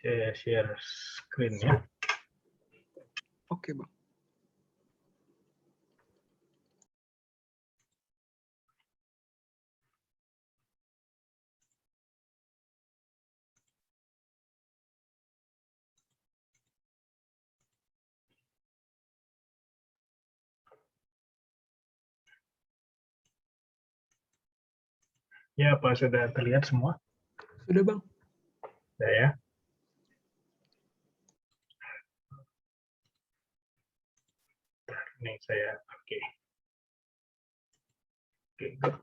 Share screen ya. Oke, Bang. Ya, apa sudah terlihat semua? Sudah, Bang. Sudah ya. Ini saya oke. Oke, good.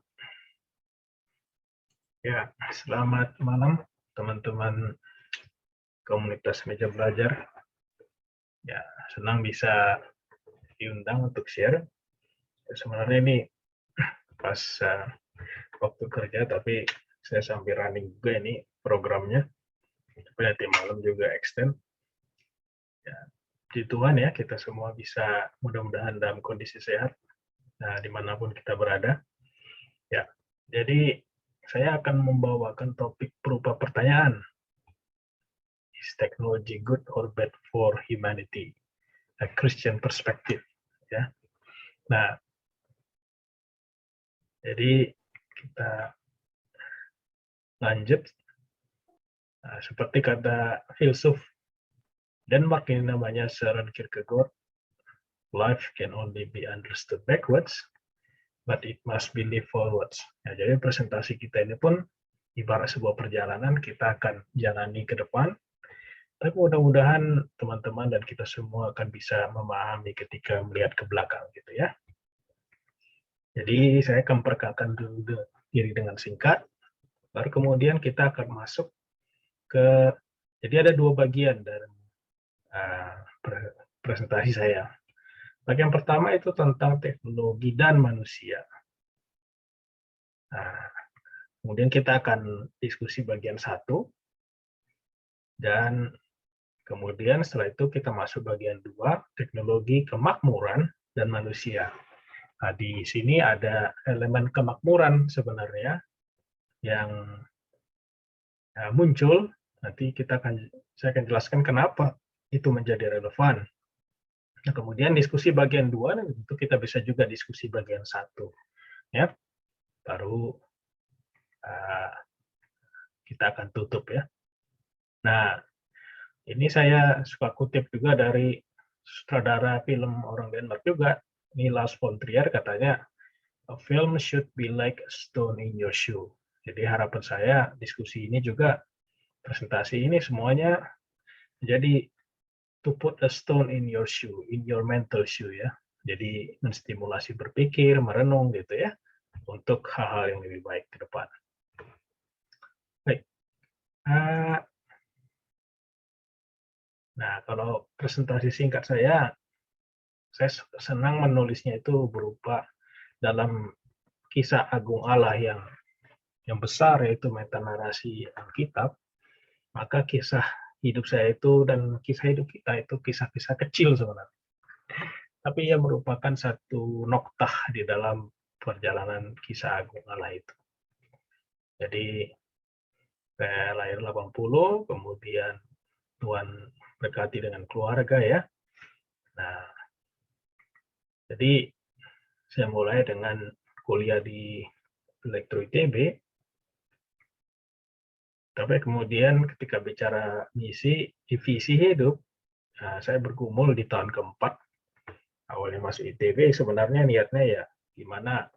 Ya, selamat malam teman-teman komunitas meja belajar. Ya, senang bisa diundang untuk share. Sebenarnya ini pas waktu kerja, tapi saya sambil running juga ini programnya. Tapi nanti malam juga extend. Ya, puji Tuhan ya, kita semua bisa mudah-mudahan dalam kondisi sehat, dimanapun kita berada. Ya, jadi saya akan membawakan topik berupa pertanyaan. Is technology good or bad for humanity? A Christian perspective. Ya. Nah, jadi kita lanjut. Nah, seperti kata filsuf Denmark ini namanya Søren Kierkegaard, life can only be understood backwards, but it must be lived forwards. Ya, jadi presentasi kita ini pun ibarat sebuah perjalanan, kita akan jalani ke depan, tapi mudah-mudahan teman-teman dan kita semua akan bisa memahami ketika melihat ke belakang gitu ya. Jadi saya akan perkenalkan dulu diri dengan singkat, baru kemudian kita akan masuk ke, jadi ada dua bagian dari presentasi saya. Bagian pertama itu tentang teknologi dan manusia. Nah, kemudian kita akan diskusi bagian satu, dan kemudian setelah itu kita masuk bagian dua, teknologi kemakmuran dan manusia. Nah, di sini ada elemen kemakmuran sebenarnya yang muncul. Nanti saya akan jelaskan kenapa itu menjadi relevan. Nah, kemudian diskusi bagian dua, tentu kita bisa juga diskusi bagian satu, ya. Baru kita akan tutup ya. Nah, ini saya suka kutip juga dari sutradara film orang Denmark juga, ini Lars von Trier, katanya, a film should be like a stone in your shoe. Jadi harapan saya diskusi ini juga, presentasi ini semuanya jadi to put a stone in your shoe, in your mental shoe ya. Jadi menstimulasi berpikir, merenung gitu ya, untuk hal-hal yang lebih baik ke depan. Baik. Nah, kalau presentasi singkat saya senang menulisnya itu berupa dalam kisah agung Allah yang besar, yaitu metanarasi Alkitab. Maka kisah hidup saya itu dan kisah hidup kita itu kisah-kisah kecil sebenarnya. Tapi ia merupakan satu noktah di dalam perjalanan kisah agung Allah itu. Jadi saya lahir 80, kemudian Tuhan berkati dengan keluarga ya. Nah, jadi saya mulai dengan kuliah di Elektro ITB, tapi kemudian ketika bicara misi, visi hidup, saya bergumul di tahun keempat. Awalnya masuk ITB, sebenarnya niatnya ya gimana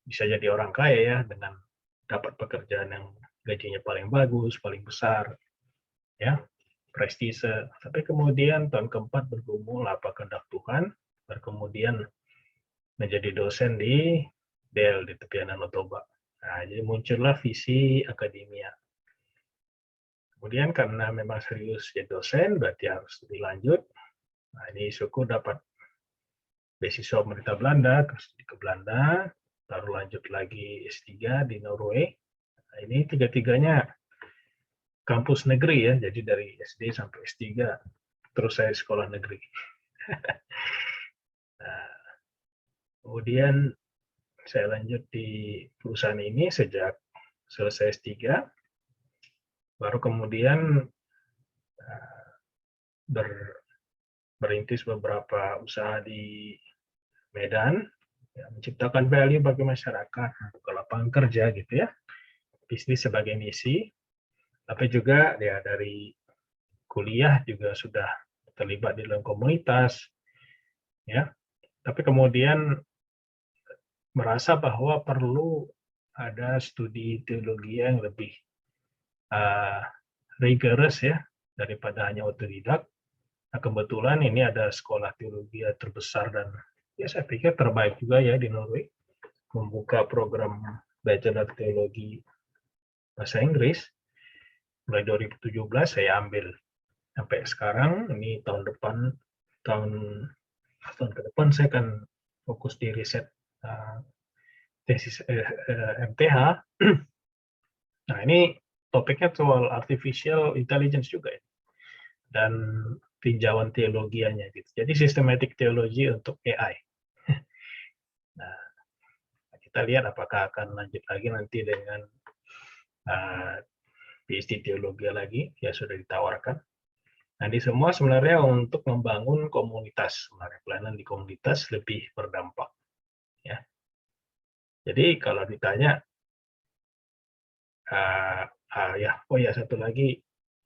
bisa jadi orang kaya ya, dengan dapat pekerjaan yang gajinya paling bagus, paling besar, ya, prestise. Tapi kemudian tahun keempat bergumul apa kehendak Tuhan, dan kemudian menjadi dosen di Del di tepian Danau Toba. Nah, jadi muncullah visi akademia. Kemudian karena memang serius jadi dosen, berarti harus dilanjut. Nah, ini syukur dapat beasiswa pemerintah Belanda, ke Belanda, baru lanjut lagi S3 di Norway. Nah, ini tiga-tiganya kampus negeri ya, jadi dari SD sampai S3, terus saya sekolah negeri. Nah, kemudian saya lanjut di perusahaan ini sejak selesai S3, baru kemudian berintis beberapa usaha di Medan, ya, menciptakan value bagi masyarakat, membuka lapangan kerja gitu ya, bisnis sebagai misi, tapi juga ya dari kuliah juga sudah terlibat di dalam komunitas, ya. Tapi kemudian merasa bahwa perlu ada studi teologi yang lebih rigorous ya daripada hanya otodidak. Nah, kebetulan ini ada sekolah teologi terbesar dan ya saya pikir terbaik juga ya di Norway, membuka program Bachelor Teologi Bahasa Inggris. Mulai 2017 saya ambil sampai sekarang, ini tahun ke depan saya akan fokus di riset tesis MTH. Nah, ini topiknya soal artificial intelligence juga ya, dan tinjauan teologianya gitu. Jadi systematic teologi untuk AI. Nah, kita lihat apakah akan lanjut lagi nanti dengan PhD teologi lagi, ya sudah ditawarkan. Nah, ini semua sebenarnya untuk membangun komunitas, sebenarnya pelayanan di komunitas lebih berdampak. Ya. Jadi kalau ditanya, satu lagi,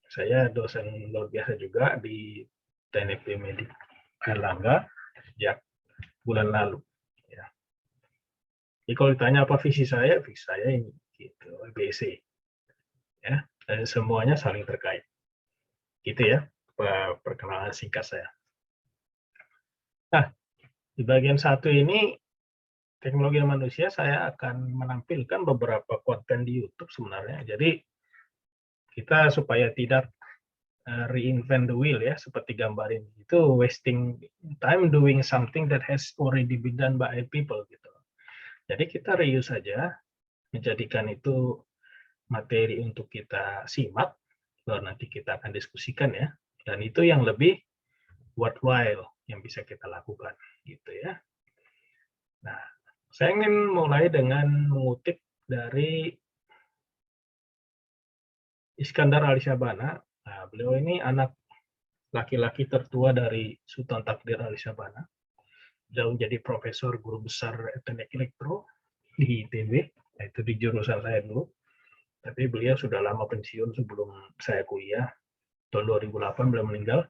saya dosen luar biasa juga di Teknik Medik Airlangga sejak bulan lalu. Ya. Jadi kalau ditanya apa visi saya ini gitu, BC. Ya, dan semuanya saling terkait. Gitu ya, perkenalan singkat saya. Nah, di bagian satu ini teknologi dan manusia, saya akan menampilkan beberapa konten di YouTube sebenarnya. Jadi kita supaya tidak reinvent the wheel ya, seperti gambar ini, itu wasting time doing something that has already been done by people gitu. Jadi kita reuse saja, menjadikan itu materi untuk kita simak, baru nanti kita akan diskusikan ya. Dan itu yang lebih worthwhile yang bisa kita lakukan gitu ya. Nah, saya ingin mulai dengan mengutip dari Iskandar Alisabana. Nah, beliau ini anak laki-laki tertua dari Sultan Takdir Alisabana. Beliau menjadi profesor guru besar teknik elektro di ITB, yaitu di jurusan saya dulu. Tapi beliau sudah lama pensiun sebelum saya kuliah. Tahun 2008 beliau meninggal.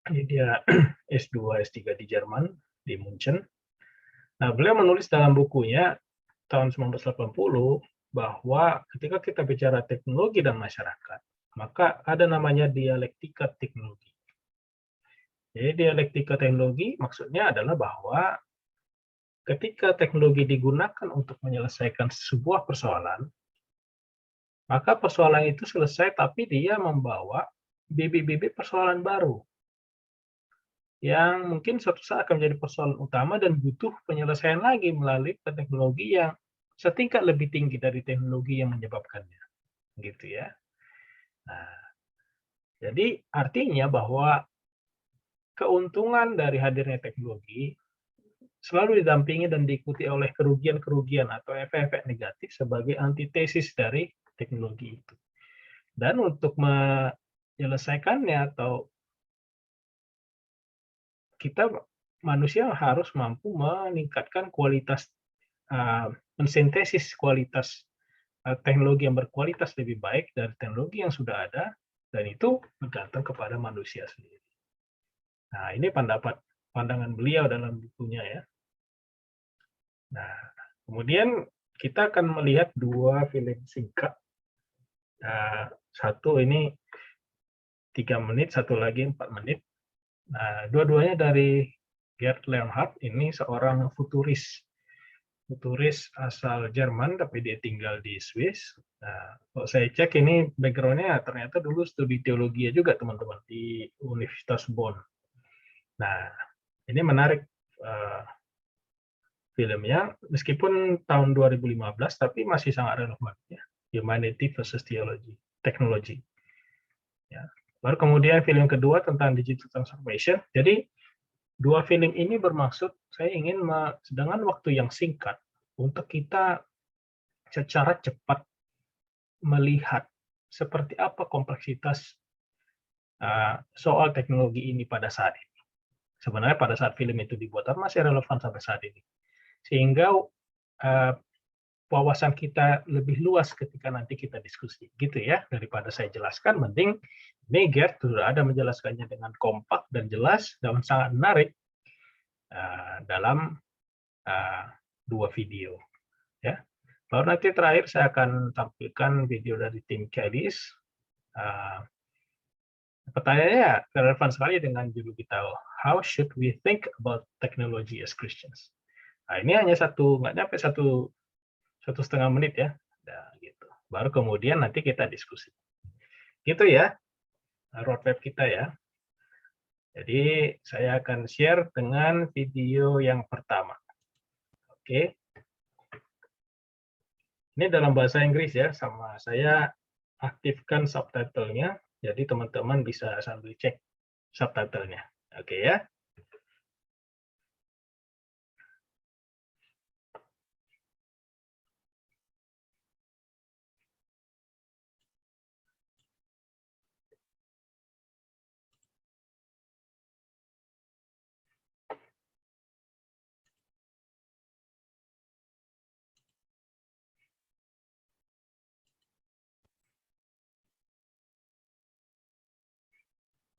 Jadi dia S2, S3 di Jerman, di München. Nah, beliau menulis dalam bukunya tahun 1980 bahwa ketika kita bicara teknologi dan masyarakat, maka ada namanya dialektika teknologi. Jadi dialektika teknologi maksudnya adalah bahwa ketika teknologi digunakan untuk menyelesaikan sebuah persoalan, maka persoalan itu selesai tapi dia membawa bibit-bibit persoalan baru yang mungkin suatu saat akan menjadi persoalan utama dan butuh penyelesaian lagi melalui teknologi yang setingkat lebih tinggi dari teknologi yang menyebabkannya, gitu ya. Nah, jadi artinya bahwa keuntungan dari hadirnya teknologi selalu didampingi dan diikuti oleh kerugian-kerugian atau efek-efek negatif sebagai antitesis dari teknologi itu. Dan untuk menyelesaikannya atau kita manusia harus mampu meningkatkan kualitas, mensintesis kualitas teknologi yang berkualitas lebih baik dari teknologi yang sudah ada, dan itu bergantung kepada manusia sendiri. Nah, ini pandangan beliau dalam bukunya ya. Nah, kemudian kita akan melihat dua film singkat. Satu ini 3 menit, satu lagi 4 menit. Nah, dua-duanya dari Gerd Leonhard, ini seorang futuris asal Jerman, tapi dia tinggal di Swiss. Nah, kalau saya cek ini background-nya ternyata dulu studi teologi juga teman-teman di Universitas Bonn. Nah, ini menarik filmnya, meskipun tahun 2015, tapi masih sangat relevan. Ya. Humanity versus Technology. Ya. Baru kemudian film kedua tentang digital transformation. Jadi dua film ini bermaksud saya ingin dengan waktu yang singkat untuk kita secara cepat melihat seperti apa kompleksitas soal teknologi ini pada saat ini. Sebenarnya pada saat film itu dibuat masih relevan sampai saat ini. Sehingga wawasan kita lebih luas ketika nanti kita diskusi, gitu ya. Daripada saya jelaskan, mending ini Gert sudah ada menjelaskannya dengan kompak dan jelas dan sangat menarik dalam dua video, ya. Lalu nanti terakhir saya akan tampilkan video dari tim Cadis. Pertanyaannya relevan sekali dengan judul kita, How should we think about technology as Christians? Nah, ini hanya nggak nyampe satu setengah menit ya. Nah, gitu. Baru kemudian nanti kita diskusi. Gitu ya, roadmap kita ya. Jadi saya akan share dengan video yang pertama. Oke. Ini dalam bahasa Inggris ya, sama saya aktifkan subtitlenya. Jadi teman-teman bisa sambil cek subtitlenya. Oke ya.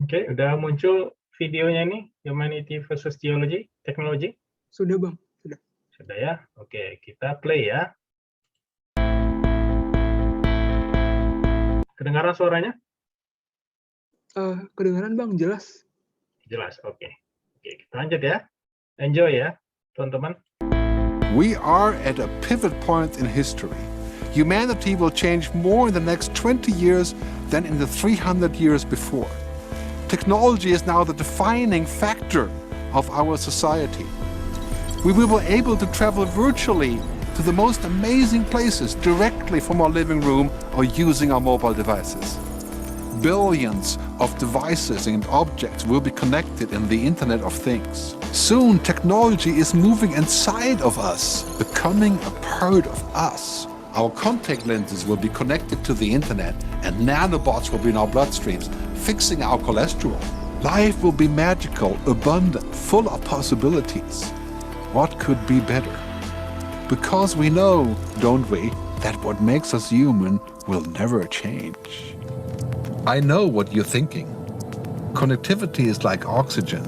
Oke, udah muncul videonya nih, Humanity versus Technology? Sudah Bang, sudah. Sudah ya? Oke, kita play ya. Kedengaran suaranya? Kedengaran Bang, jelas. Jelas, oke. Oke, kita lanjut ya. Enjoy ya, teman-teman. We are at a pivot point in history. Humanity will change more in the next 20 years than in the 300 years before. Technology is now the defining factor of our society. We will be able to travel virtually to the most amazing places directly from our living room or using our mobile devices. Billions of devices and objects will be connected in the Internet of Things. Soon, technology is moving inside of us, becoming a part of us. Our contact lenses will be connected to the Internet, and nanobots will be in our bloodstreams, fixing our cholesterol. Life will be magical, abundant, full of possibilities. What could be better? Because we know, don't we, that what makes us human will never change. I know what you're thinking. Connectivity is like oxygen.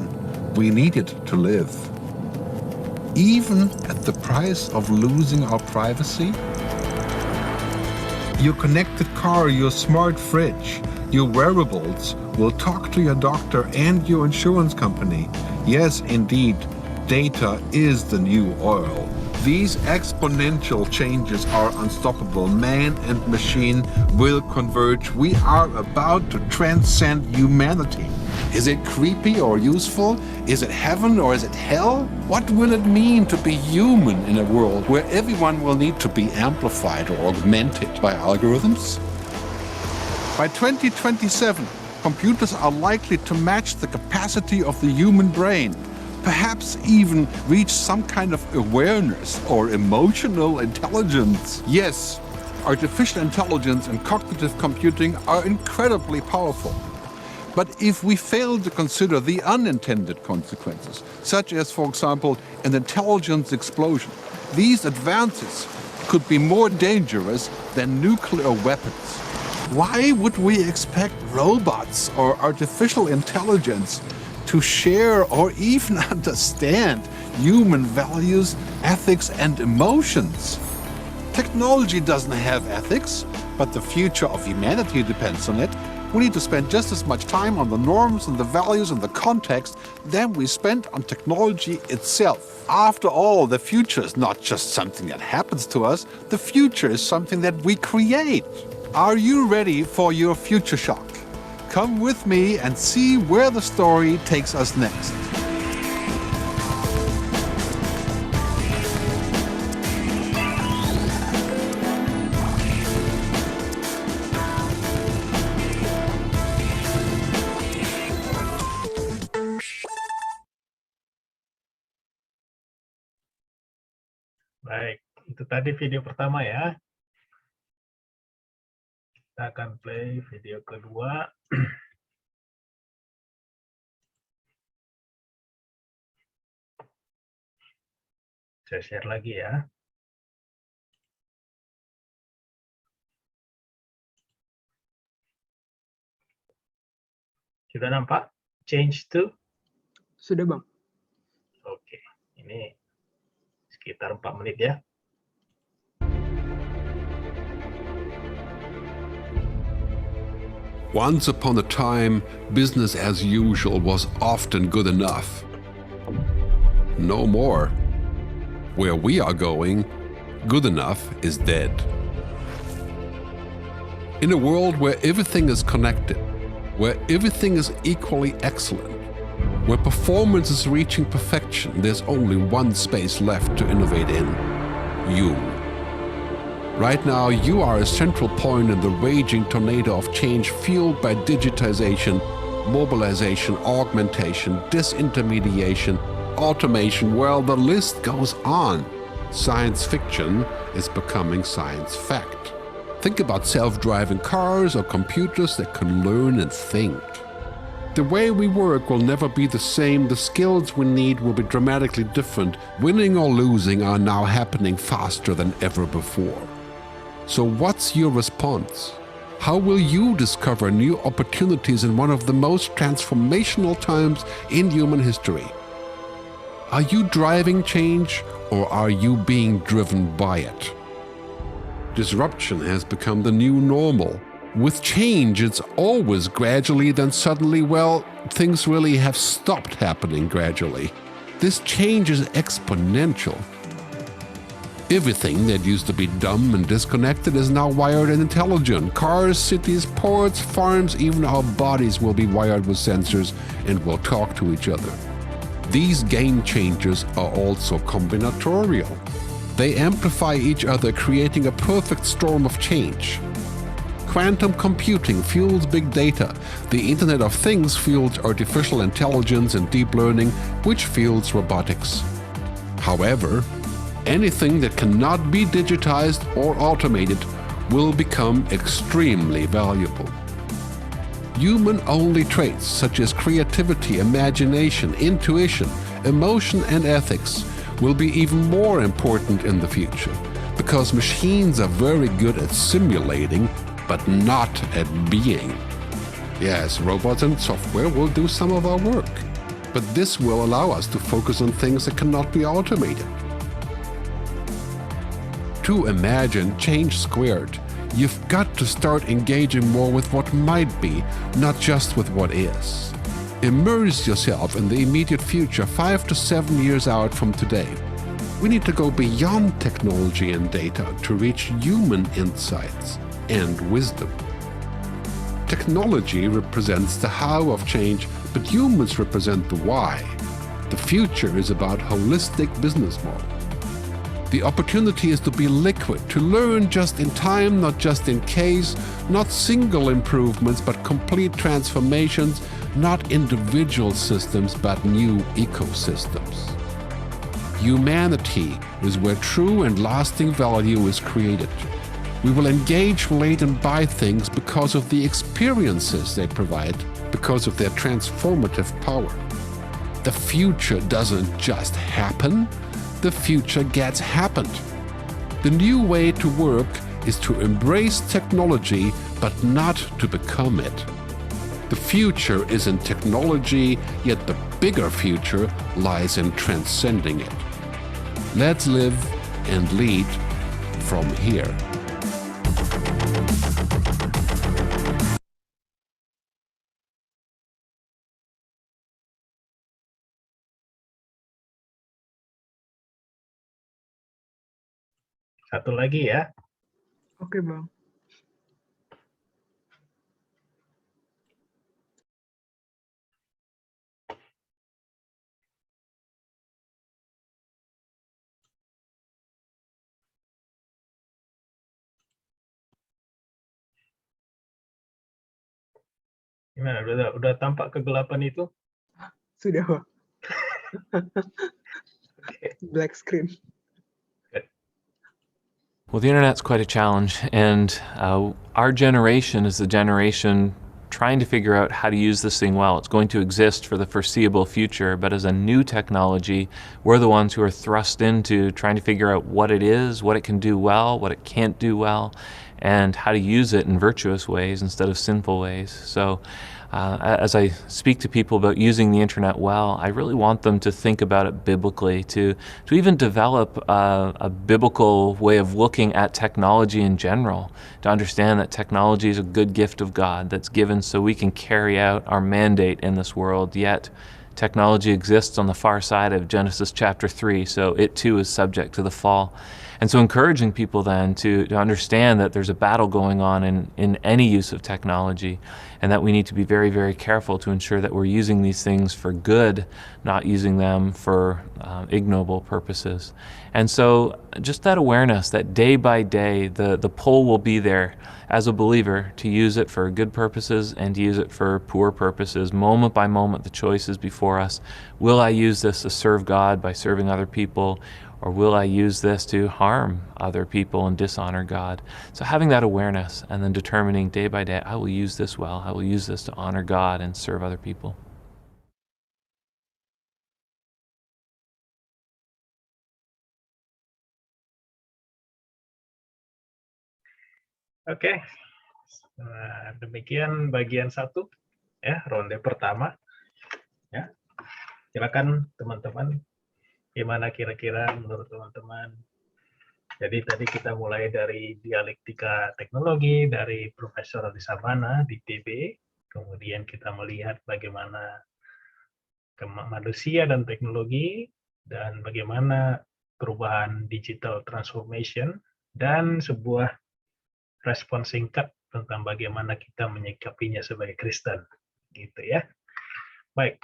We need it to live. Even at the price of losing our privacy? Your connected car, your smart fridge, your wearables will talk to your doctor and your insurance company. Yes, indeed, data is the new oil. These exponential changes are unstoppable. Man and machine will converge. We are about to transcend humanity. Is it creepy or useful? Is it heaven or is it hell? What will it mean to be human in a world where everyone will need to be amplified or augmented by algorithms? By 2027, computers are likely to match the capacity of the human brain, perhaps even reach some kind of awareness or emotional intelligence. Yes, artificial intelligence and cognitive computing are incredibly powerful. But if we fail to consider the unintended consequences, such as, for example, an intelligence explosion, these advances could be more dangerous than nuclear weapons. Why would we expect robots or artificial intelligence to share or even understand human values, ethics, and emotions? Technology doesn't have ethics, but the future of humanity depends on it. We need to spend just as much time on the norms and the values and the context than we spend on technology itself. After all, the future is not just something that happens to us, the future is something that we create. Are you ready for your future shock? Come with me and see where the story takes us next. Baik, itu tadi video pertama ya. Kita akan play video kedua. Saya share lagi ya. Sudah nampak? Change to? Sudah, Bang. Oke, ini sekitar 4 menit ya. Once upon a time, business as usual was often good enough. No more. Where we are going, good enough is dead. In a world where everything is connected, where everything is equally excellent, where performance is reaching perfection, there's only one space left to innovate in: you. Right now, you are a central point in the raging tornado of change fueled by digitization, mobilization, augmentation, disintermediation, automation. Well, the list goes on. Science fiction is becoming science fact. Think about self-driving cars or computers that can learn and think. The way we work will never be the same. The skills we need will be dramatically different. Winning or losing are now happening faster than ever before. So what's your response? How will you discover new opportunities in one of the most transformational times in human history? Are you driving change, or are you being driven by it? Disruption has become the new normal. With change, it's always gradually, then suddenly, well, things really have stopped happening gradually. This change is exponential. Everything that used to be dumb and disconnected is now wired and intelligent. Cars, cities, ports, farms, even our bodies will be wired with sensors and will talk to each other. These game changers are also combinatorial. They amplify each other, creating a perfect storm of change. Quantum computing fuels big data. The Internet of Things fuels artificial intelligence and deep learning, which fuels robotics. However, anything that cannot be digitized or automated will become extremely valuable. Human-only traits such as creativity, imagination, intuition, emotion, and ethics will be even more important in the future, because machines are very good at simulating, but not at being. Yes, robots and software will do some of our work, but this will allow us to focus on things that cannot be automated. To imagine change squared, you've got to start engaging more with what might be, not just with what is. Immerse yourself in the immediate future, 5 to 7 years out from today. We need to go beyond technology and data to reach human insights and wisdom. Technology represents the how of change, but humans represent the why. The future is about holistic business model. The opportunity is to be liquid, to learn just in time, not just in case, not single improvements, but complete transformations, not individual systems, but new ecosystems. Humanity is where true and lasting value is created. We will engage, relate, and buy things because of the experiences they provide, because of their transformative power. The future doesn't just happen. The future gets happened. The new way to work is to embrace technology, but not to become it. The future is in technology, yet the bigger future lies in transcending it. Let's live and lead from here. Satu lagi ya. Oke, Bang. Gimana? Udah tampak kegelapan itu? Sudah, Bang. Black screen. Well, the internet's quite a challenge, and our generation is the generation trying to figure out how to use this thing well. It's going to exist for the foreseeable future, but as a new technology, we're the ones who are thrust into trying to figure out what it is, what it can do well, what it can't do well, and how to use it in virtuous ways instead of sinful ways. So as I speak to people about using the internet well, I really want them to think about it biblically, to even develop a biblical way of looking at technology in general, to understand that technology is a good gift of God that's given so we can carry out our mandate in this world, yet technology exists on the far side of Genesis chapter 3, so it too is subject to the fall. And so encouraging people then to understand that there's a battle going on in any use of technology, and that we need to be very, very careful to ensure that we're using these things for good, not using them for ignoble purposes. And so just that awareness that day by day, the pull will be there as a believer to use it for good purposes and to use it for poor purposes. Moment by moment, the choice is before us. Will I use this to serve God by serving other people? Or will I use this to harm other people and dishonor God? So having that awareness and then determining day by day, I will use this well. I will use this to honor God and serve other people. Oke, demikian bagian 1 ya, ronde pertama. Ya, silakan teman-teman. Gimana kira-kira menurut teman-teman? Jadi tadi kita mulai dari dialektika teknologi dari Profesor Alisabana di TB, kemudian kita melihat bagaimana manusia dan teknologi, dan bagaimana perubahan digital transformation, dan sebuah respon singkat tentang bagaimana kita menyikapinya sebagai Kristen. Gitu ya. Baik,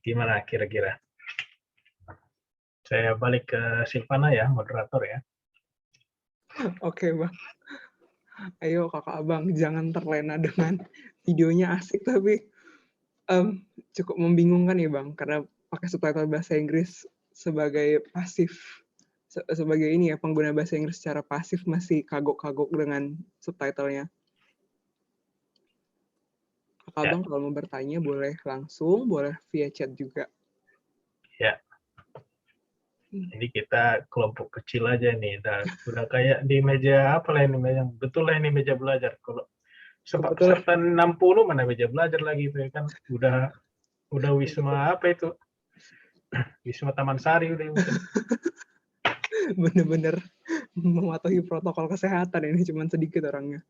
gimana kira-kira? Saya balik ke Silvana ya, moderator ya. Oke, Bang. Ayo kakak abang, jangan terlena dengan videonya asik tapi cukup membingungkan ya Bang, karena pakai subtitle bahasa Inggris sebagai pasif, sebagai ini ya, pengguna bahasa Inggris secara pasif masih kagok-kagok dengan subtitlenya. Kakak abang kalau mau bertanya boleh langsung, boleh via chat juga. Ya. Ini kita kelompok kecil aja nih, udah kayak di meja apa lah ini, betul lah ini meja belajar. Kalau peserta 60 mana meja belajar lagi itu kan, udah wisma apa itu, wisma Taman Sari udah. Bener-bener mematuhi protokol kesehatan, ini cuma sedikit orangnya.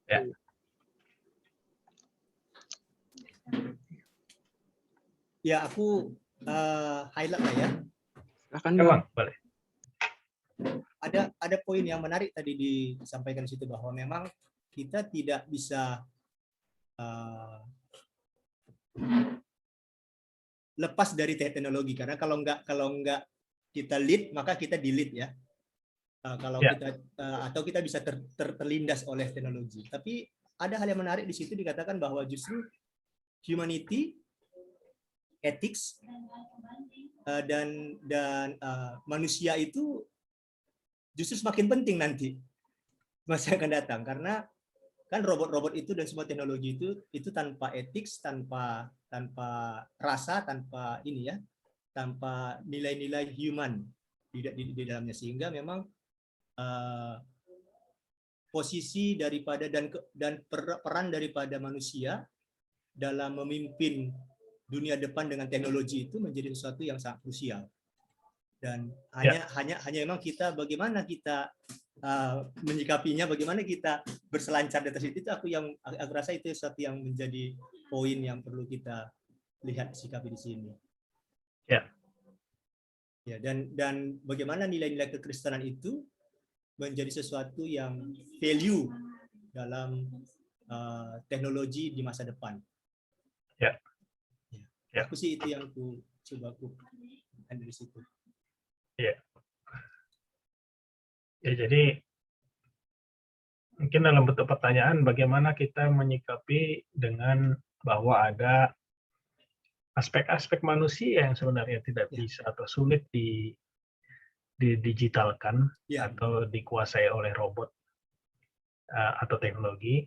Ya. Ya, aku highlight lah ya. Silakan Bang. Boleh. Ada poin yang menarik tadi disampaikan di situ, bahwa memang kita tidak bisa lepas dari teknologi, karena kalau nggak kita lead maka kita delete ya. Atau kita bisa terlindas oleh teknologi. Tapi ada hal yang menarik di situ, dikatakan bahwa justru humanity, ethics, dan manusia itu justru semakin penting nanti masa akan datang, karena kan robot-robot itu dan semua teknologi itu tanpa ethics, tanpa rasa, tanpa ini ya, tanpa nilai-nilai human di dalamnya, sehingga memang posisi daripada dan peran daripada manusia dalam memimpin dunia depan dengan teknologi itu menjadi sesuatu yang sangat krusial. Dan hanya memang kita, bagaimana kita menyikapinya, bagaimana kita berselancar di atas itu aku rasa itu sesuatu yang menjadi poin yang perlu kita lihat, sikapi di sini. Ya, dan bagaimana nilai-nilai kekristenan itu menjadi sesuatu yang value dalam teknologi di masa depan. Aku sih itu yang aku dari situ. Ya, jadi mungkin dalam bentuk pertanyaan, bagaimana kita menyikapi dengan bahwa ada aspek-aspek manusia yang sebenarnya tidak bisa atau sulit didigitalkan Ya. atau dikuasai oleh robot atau teknologi.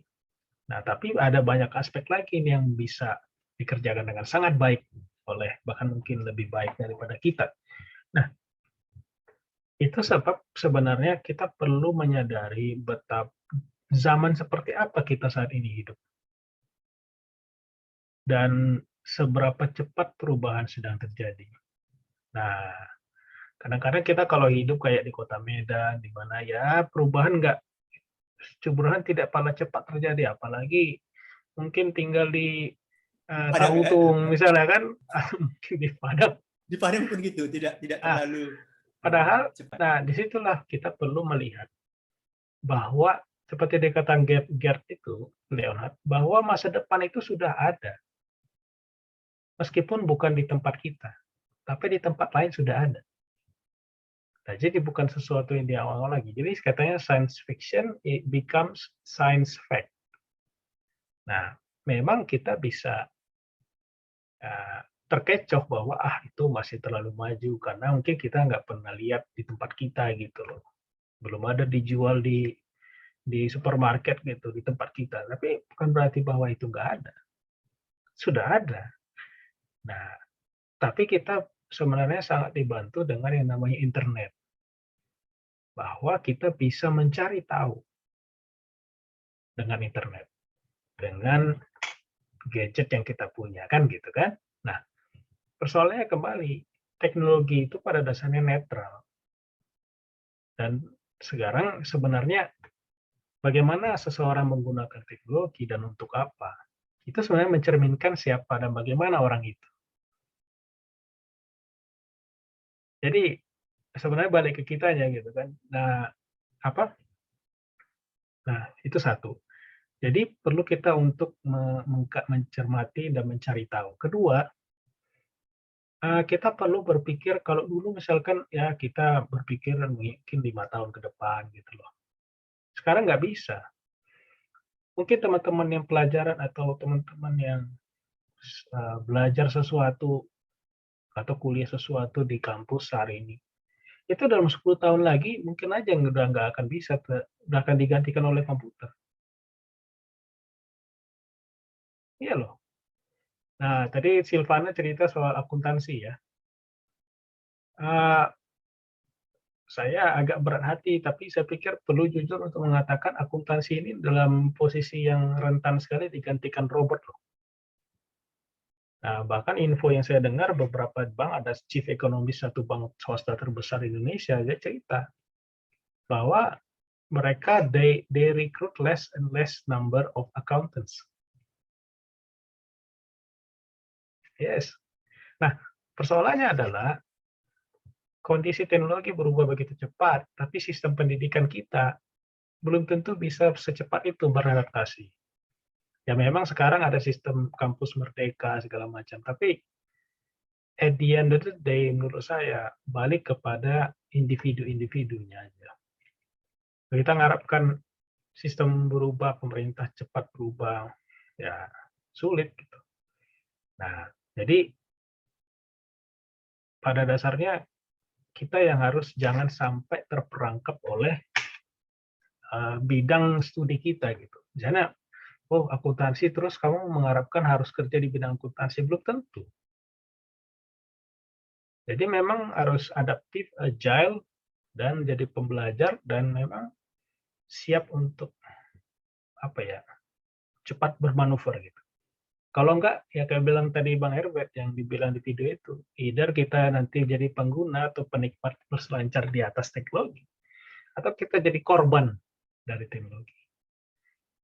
Nah, tapi ada banyak aspek lagi yang bisa dikerjakan dengan sangat baik oleh, bahkan mungkin lebih baik daripada kita. Nah, itu sebab sebenarnya kita perlu menyadari betapa zaman seperti apa kita saat ini hidup. Dan seberapa cepat perubahan sedang terjadi. Nah, kadang-kadang kita kalau hidup kayak di kota Medan, di mana ya perubahan tidak pernah cepat terjadi, apalagi mungkin tinggal di Tautung misalnya kan, atau mungkin di Padang. Di Padang pun gitu, tidak terlalu Padahal, cepat. nah disitulah kita perlu melihat bahwa seperti dikatakan Gerd itu, Leonhard, bahwa masa depan itu sudah ada. Meskipun bukan di tempat kita, tapi di tempat lain sudah ada. Nah, jadi bukan sesuatu yang di awal lagi. Jadi katanya science fiction, it becomes science fact. Nah, memang kita bisa terkecoh bahwa itu masih terlalu maju karena mungkin kita nggak pernah lihat di tempat kita gitu loh. Belum ada dijual di supermarket gitu di tempat kita. Tapi bukan berarti bahwa itu nggak ada. Sudah ada. Nah, tapi kita sebenarnya sangat dibantu dengan yang namanya internet. Bahwa kita bisa mencari tahu dengan internet. Dengan gadget yang kita punya, kan gitu kan. Nah, persoalannya kembali, teknologi itu pada dasarnya netral. Dan sekarang sebenarnya bagaimana seseorang menggunakan teknologi dan untuk apa, itu sebenarnya mencerminkan siapa dan bagaimana orang itu. Jadi sebenarnya balik ke kitanya gitu kan. Nah, itu satu. Jadi perlu kita untuk mencermati dan mencari tahu. Kedua, kita perlu berpikir kalau dulu misalkan ya kita berpikir mungkin 5 tahun ke depan gitu loh. Sekarang nggak bisa. Mungkin teman-teman yang pelajaran atau teman-teman yang belajar sesuatu atau kuliah sesuatu di kampus hari ini, itu dalam 10 tahun lagi mungkin aja udah nggak akan bisa, udah akan digantikan oleh komputer. Iya loh. Nah, tadi Silvana cerita soal akuntansi ya. Saya agak berat hati, tapi saya pikir perlu jujur untuk mengatakan akuntansi ini dalam posisi yang rentan sekali digantikan robot loh. Nah, bahkan info yang saya dengar beberapa bank, ada chief economist satu bank swasta terbesar di Indonesia, dia cerita bahwa mereka they recruit less and less number of accountants. Yes. Nah, persoalannya adalah kondisi teknologi berubah begitu cepat, tapi sistem pendidikan kita belum tentu bisa secepat itu beradaptasi. Ya memang sekarang ada sistem kampus merdeka segala macam, tapi at the end of the day menurut saya balik kepada individu-individunya aja. Kita mengharapkan sistem berubah, pemerintah cepat berubah, ya sulit gitu. Nah, jadi pada dasarnya kita yang harus jangan sampai terperangkap oleh bidang studi kita gitu. Misalnya, akuntansi terus kamu mengharapkan harus kerja di bidang akuntansi, belum tentu. Jadi memang harus adaptif, agile, dan jadi pembelajar dan memang siap untuk cepat bermanuver gitu. Kalau enggak, ya kayak bilang tadi Bang Herbert yang dibilang di video itu, either kita nanti jadi pengguna atau penikmat berselancar di atas teknologi, atau kita jadi korban dari teknologi.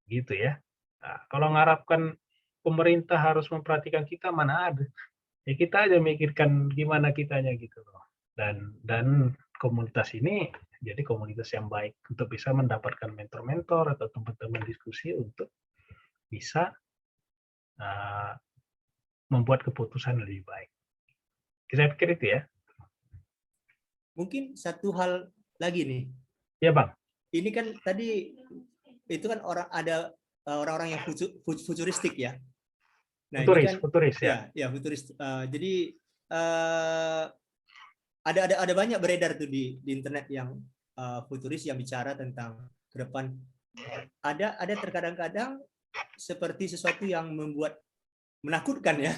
Gitu ya. Nah, kalau mengharapkan pemerintah harus memperhatikan kita, mana ada. Ya kita aja mikirkan gimana kitanya gitu loh. Dan komunitas ini jadi komunitas yang baik untuk bisa mendapatkan mentor-mentor atau teman-teman diskusi untuk bisa membuat keputusan lebih baik. Saya pikir itu ya. Mungkin satu hal lagi nih. Ya Bang. Ini kan tadi itu kan ada orang-orang yang futuristik ya. Nah, futuris ya. Ya futuris. Jadi ada banyak beredar tuh di internet yang futuris yang bicara tentang ke depan. Ada terkadang-kadang seperti sesuatu yang membuat menakutkan ya,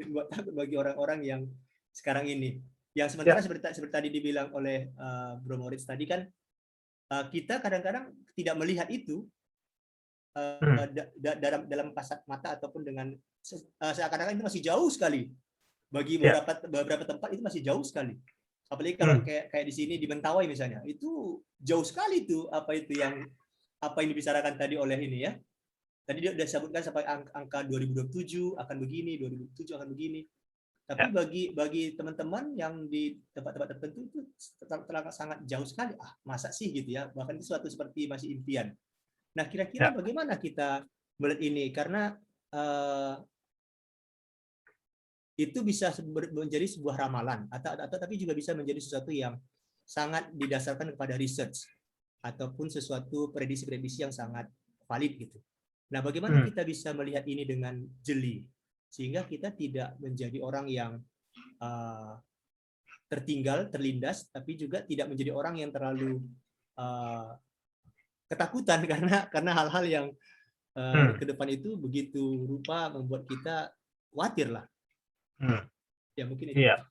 buat takut bagi orang-orang yang sekarang ini. Yang sementara seperti tadi dibilang oleh Bro Moritz tadi kan, kita kadang-kadang tidak melihat itu dalam kasat mata ataupun dengan seakan-akan itu masih jauh sekali. Bagi beberapa tempat itu masih jauh sekali. Apalagi kalau kayak di sini di Mentawai misalnya, itu jauh sekali tuh apa yang dibicarakan tadi oleh ini ya. Tadi dia sudah sebutkan sampai angka 2027 akan begini, 2027 akan begini. Tapi bagi teman-teman yang di tempat-tempat tertentu itu terlalu sangat jauh sekali. Masa sih gitu ya? Bahkan itu suatu seperti masih impian. Nah, kira-kira bagaimana kita melihat ini? Karena itu bisa menjadi sebuah ramalan atau tapi juga bisa menjadi sesuatu yang sangat didasarkan kepada research ataupun sesuatu prediksi-prediksi yang sangat valid gitu. Nah, bagaimana kita bisa melihat ini dengan jeli sehingga kita tidak menjadi orang yang tertinggal, terlindas, tapi juga tidak menjadi orang yang terlalu ketakutan karena hal-hal yang ke depan itu begitu rupa membuat kita khawatir lah. Ya mungkin itu. Iya.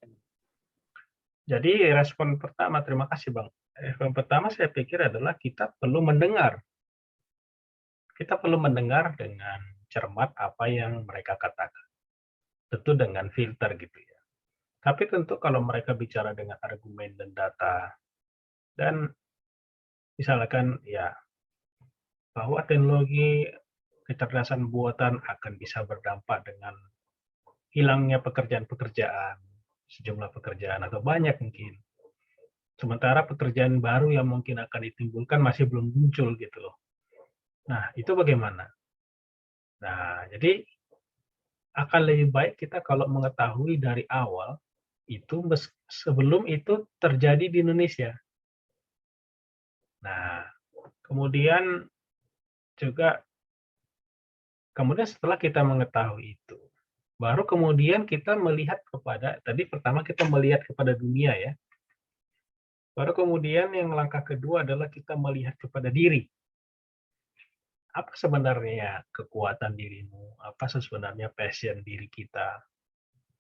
Jadi respon pertama, terima kasih Bang. Respon pertama saya pikir adalah kita perlu mendengar. Kita perlu mendengar dengan cermat apa yang mereka katakan. Tentu dengan filter gitu ya. Tapi tentu kalau mereka bicara dengan argumen dan data, dan misalkan ya bahwa teknologi kecerdasan buatan akan bisa berdampak dengan hilangnya pekerjaan-pekerjaan, sejumlah pekerjaan atau banyak mungkin. Sementara pekerjaan baru yang mungkin akan ditimbulkan masih belum muncul gitu loh. Nah, itu bagaimana? Nah, jadi akan lebih baik kita kalau mengetahui dari awal itu sebelum itu terjadi di Indonesia. Nah, kemudian setelah kita mengetahui itu, baru kemudian kita melihat kepada, tadi pertama kita melihat kepada dunia ya. Baru kemudian yang langkah kedua adalah kita melihat kepada diri. Apa sebenarnya kekuatan dirimu? Apa sebenarnya passion diri kita?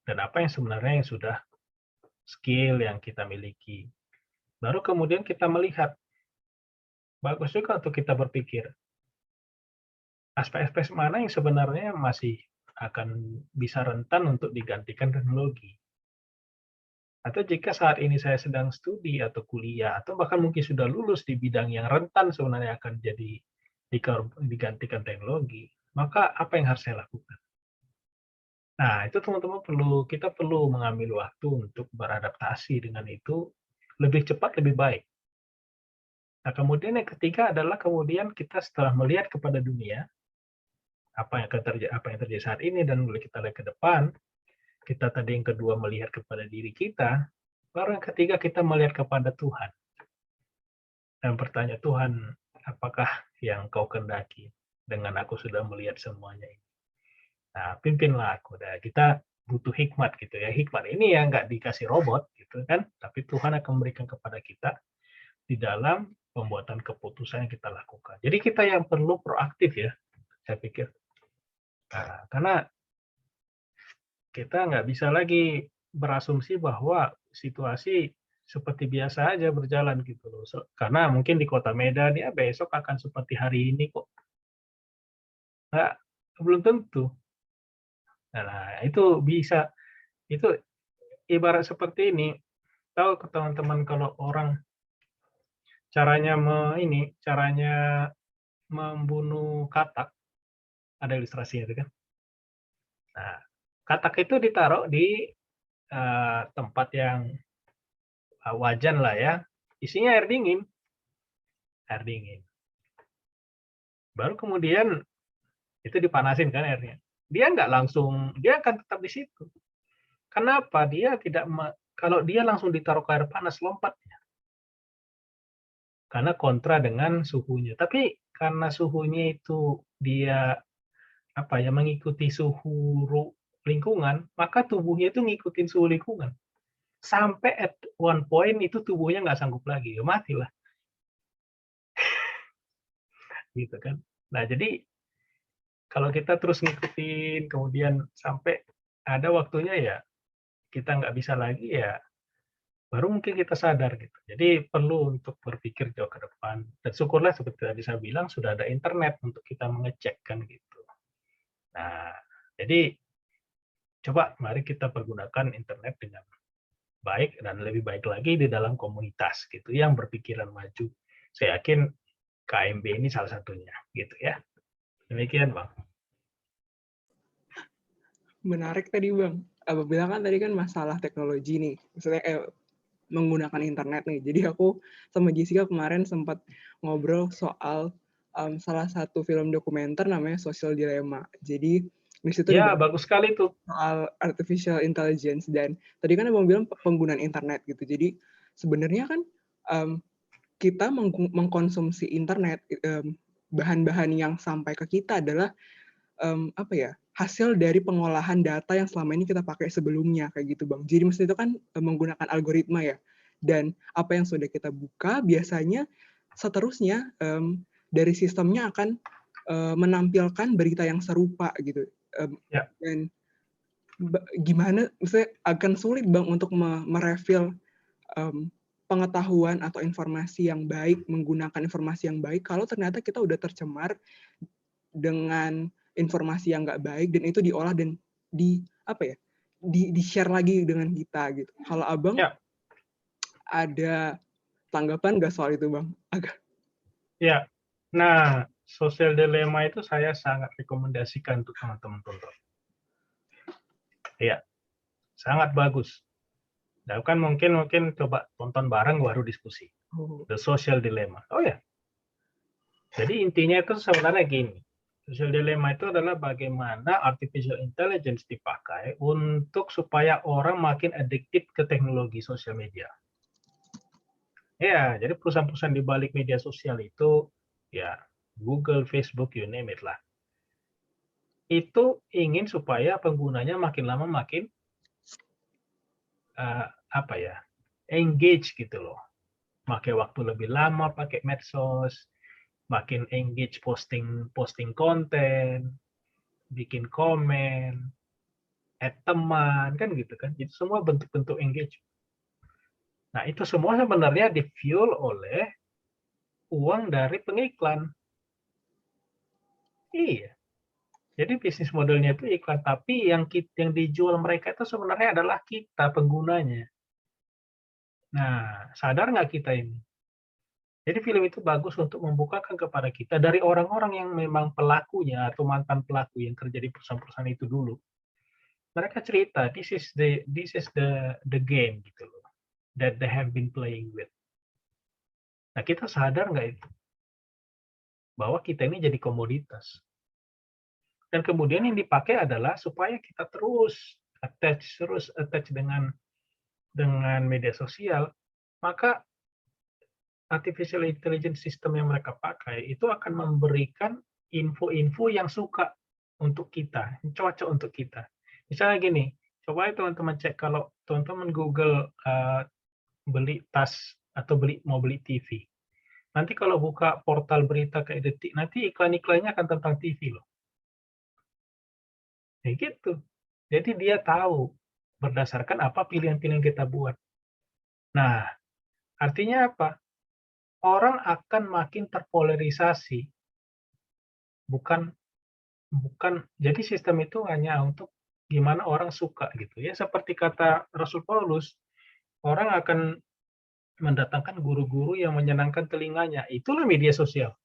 Dan apa yang sebenarnya yang sudah skill yang kita miliki. Baru kemudian kita melihat. Bagus juga untuk kita berpikir. Aspek-aspek mana yang sebenarnya masih akan bisa rentan untuk digantikan teknologi. Atau jika saat ini saya sedang studi atau kuliah, atau bahkan mungkin sudah lulus di bidang yang rentan sebenarnya akan jadi digantikan teknologi, maka apa yang harus saya lakukan? Nah, itu teman-teman kita perlu mengambil waktu untuk beradaptasi dengan itu lebih cepat, lebih baik. Nah, kemudian yang ketiga adalah kemudian kita setelah melihat kepada dunia, apa yang terjadi saat ini dan mulai kita lihat ke depan, kita tadi yang kedua melihat kepada diri kita, baru yang ketiga kita melihat kepada Tuhan. Dan bertanya, Tuhan, apakah yang kau kehendaki dengan aku sudah melihat semuanya ini? Nah, pimpinlah aku. Nah, kita butuh hikmat gitu ya. Hikmat ini ya nggak dikasih robot gitu kan, tapi Tuhan akan memberikan kepada kita di dalam pembuatan keputusan yang kita lakukan. Jadi kita yang perlu proaktif ya, saya pikir. Nah, karena kita nggak bisa lagi berasumsi bahwa situasi seperti biasa aja berjalan gitu loh. Karena mungkin di Kota Medan ya besok akan seperti hari ini kok. Nggak, belum tentu. Nah, itu bisa, itu ibarat seperti ini. Tahu ke teman-teman kalau orang caranya membunuh katak, ada ilustrasinya itu kan. Nah, katak itu ditaruh di tempat yang wajan lah ya, isinya air dingin. Baru kemudian itu dipanasin kan airnya. Dia nggak langsung, dia akan tetap di situ. Kenapa? Kalau dia langsung ditaruh ke air panas lompatnya. Karena kontra dengan suhunya. Tapi karena suhunya itu dia mengikuti suhu lingkungan, maka tubuhnya itu ngikutin suhu lingkungan. sampai at one point itu tubuhnya nggak sanggup lagi, ya matilah. Gitu kan. Nah, jadi kalau kita terus ngikutin, kemudian sampai ada waktunya ya kita nggak bisa lagi, ya baru mungkin kita sadar gitu. Jadi perlu untuk berpikir jauh ke depan. Dan syukurlah seperti tadi saya bilang sudah ada internet untuk kita mengecek kan gitu. Nah, jadi coba mari kita pergunakan internet dengan baik dan lebih baik lagi di dalam komunitas gitu yang berpikiran maju. Saya yakin KMB ini salah satunya gitu ya. Demikian, Bang. Menarik tadi Bang. Apabila kan tadi kan masalah teknologi nih, misalnya menggunakan internet nih. Jadi aku sama Jessica kemarin sempat ngobrol soal salah satu film dokumenter namanya Social Dilemma. Jadi di situ Ya, bagus sekali tuh. soal artificial intelligence, dan tadi kan Abang bilang penggunaan internet gitu. Jadi sebenarnya kan kita mengkonsumsi internet, bahan-bahan yang sampai ke kita adalah apa ya, hasil dari pengolahan data yang selama ini kita pakai sebelumnya kayak gitu Bang. Jadi maksudnya itu kan menggunakan algoritma ya. Dan apa yang sudah kita buka biasanya seterusnya dari sistemnya akan menampilkan berita yang serupa gitu. Ya. Dan gimana, maksudnya akan sulit Bang untuk merefill pengetahuan atau informasi yang baik, menggunakan informasi yang baik kalau ternyata kita udah tercemar dengan informasi yang nggak baik dan itu diolah dan di share lagi dengan kita gitu. Kalau Abang ada tanggapan nggak soal itu Bang? Ya, nah Social Dilemma itu saya sangat rekomendasikan untuk teman-teman tonton. Iya, sangat bagus. Nah, kan mungkin coba tonton bareng baru diskusi. The Social Dilemma. Oh ya. Jadi intinya itu sebenarnya gini. Social Dilemma itu adalah bagaimana artificial intelligence dipakai untuk supaya orang makin addicted ke teknologi sosial media. Ya, jadi perusahaan-perusahaan di balik media sosial itu, ya Google, Facebook, you name it lah. Itu ingin supaya penggunanya makin lama makin engage gitu loh. Pakai waktu lebih lama pakai medsos, makin engage posting konten, bikin komen, add teman, kan gitu kan. Itu semua bentuk-bentuk engage. Nah, itu semua sebenarnya di-fuel oleh uang dari pengiklan. Iya. Jadi bisnis modelnya itu iklan, tapi yang dijual mereka itu sebenarnya adalah kita penggunanya. Nah, sadar nggak kita ini? Jadi film itu bagus untuk membukakan kepada kita dari orang-orang yang memang pelakunya atau mantan pelaku yang kerja di perusahaan-perusahaan itu dulu. Mereka cerita, this is the game gitu loh, that they have been playing with. Nah, kita sadar nggak itu? Bahwa kita ini jadi komoditas. Dan kemudian yang dipakai adalah supaya kita terus attach dengan media sosial, maka artificial intelligence system yang mereka pakai itu akan memberikan info-info yang suka untuk kita, cocok untuk kita. Misalnya gini, coba teman-teman cek kalau teman-teman Google beli tas atau mau beli TV. Nanti kalau buka portal berita kayak Detik, nanti iklan-iklannya akan tentang TV loh. Ya gitu. Jadi dia tahu berdasarkan apa pilihan-pilihan kita buat. Nah, artinya apa? Orang akan makin terpolarisasi. Bukan jadi sistem itu hanya untuk gimana orang suka gitu ya. Seperti kata Rasul Paulus, orang akan mendatangkan guru-guru yang menyenangkan telinganya. Itulah media sosial.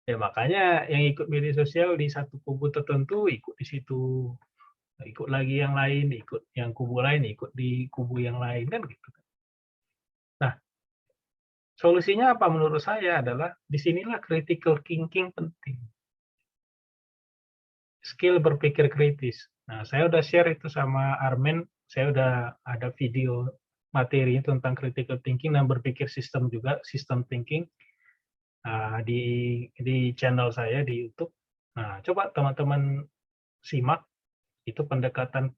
Ya makanya yang ikut media sosial di satu kubu tertentu ikut di situ, ikut lagi yang lain, ikut yang kubu lain, ikut di kubu yang lain kan gitu. Nah, solusinya apa menurut saya adalah disinilah critical thinking penting. Skill berpikir kritis. Nah, saya udah share itu sama Armen, saya udah ada video materi tentang critical thinking dan berpikir sistem juga, system thinking di channel saya di YouTube. Nah, coba teman-teman simak Itu pendekatan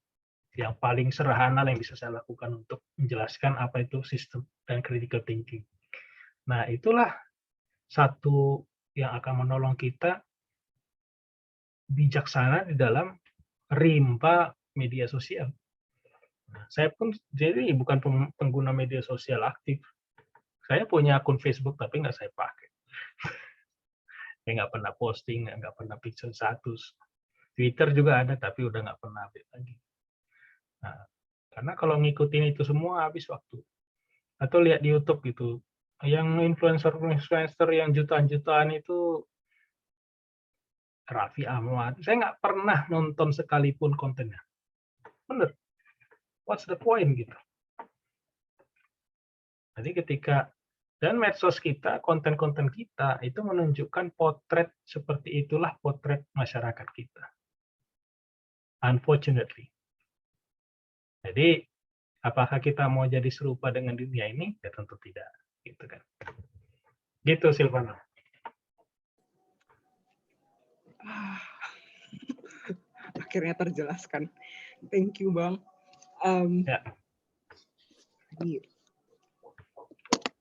yang paling sederhana yang bisa saya lakukan untuk menjelaskan apa itu sistem dan critical thinking. Nah, itulah satu yang akan menolong kita bijaksana di dalam rimba media sosial. Nah, saya pun jadi bukan pengguna media sosial aktif. Saya punya akun Facebook tapi nggak saya pakai. Saya nggak pernah posting, nggak pernah bikin status. Twitter juga ada tapi udah nggak pernah update lagi. Nah, karena kalau ngikutin itu semua habis waktu. Atau lihat di YouTube gitu, yang influencer yang jutaan-jutaan itu Raffi Ahmad, saya nggak pernah nonton sekalipun kontennya. Bener, what's the point gitu. Jadi ketika dan medsos kita, konten-konten kita itu menunjukkan potret seperti itulah potret masyarakat kita. Unfortunately. Jadi apakah kita mau jadi serupa dengan dunia ini? Ya tentu tidak, gitu kan. Gitu Silvana. Akhirnya terjelaskan. Thank you, Bang. Ya.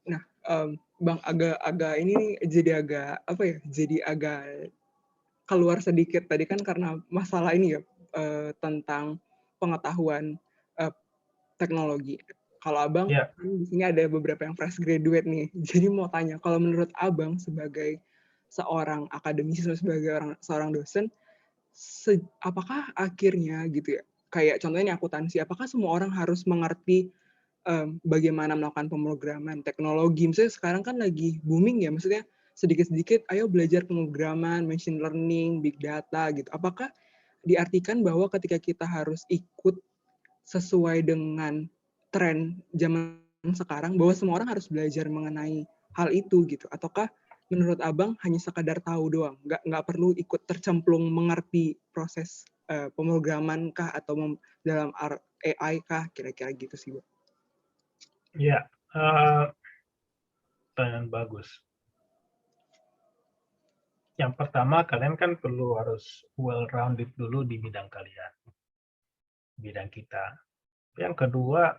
Nah, Bang, agak ini jadi agak apa ya? Jadi agak keluar sedikit tadi kan karena masalah ini ya tentang pengetahuan teknologi. Kalau Abang, Ya. di sini ada beberapa yang fresh graduate nih. Jadi mau tanya, kalau menurut Abang sebagai seorang akademisi, sebagai seorang dosen, apakah akhirnya gitu ya, kayak contohnya akuntansi, apakah semua orang harus mengerti bagaimana melakukan pemrograman teknologi? Misalnya sekarang kan lagi booming ya, maksudnya sedikit-sedikit ayo belajar pemrograman, machine learning, big data gitu. Apakah diartikan bahwa ketika kita harus ikut sesuai dengan tren zaman sekarang, bahwa semua orang harus belajar mengenai hal itu gitu? Ataukah menurut Abang hanya sekadar tahu doang, nggak perlu ikut tercemplung mengerti proses pemrograman kah atau dalam AI kah, kira-kira gitu sih, Bang? Ya, pertanyaan bagus. Yang pertama, kalian kan perlu harus well-rounded dulu di bidang kalian, bidang kita. Yang kedua,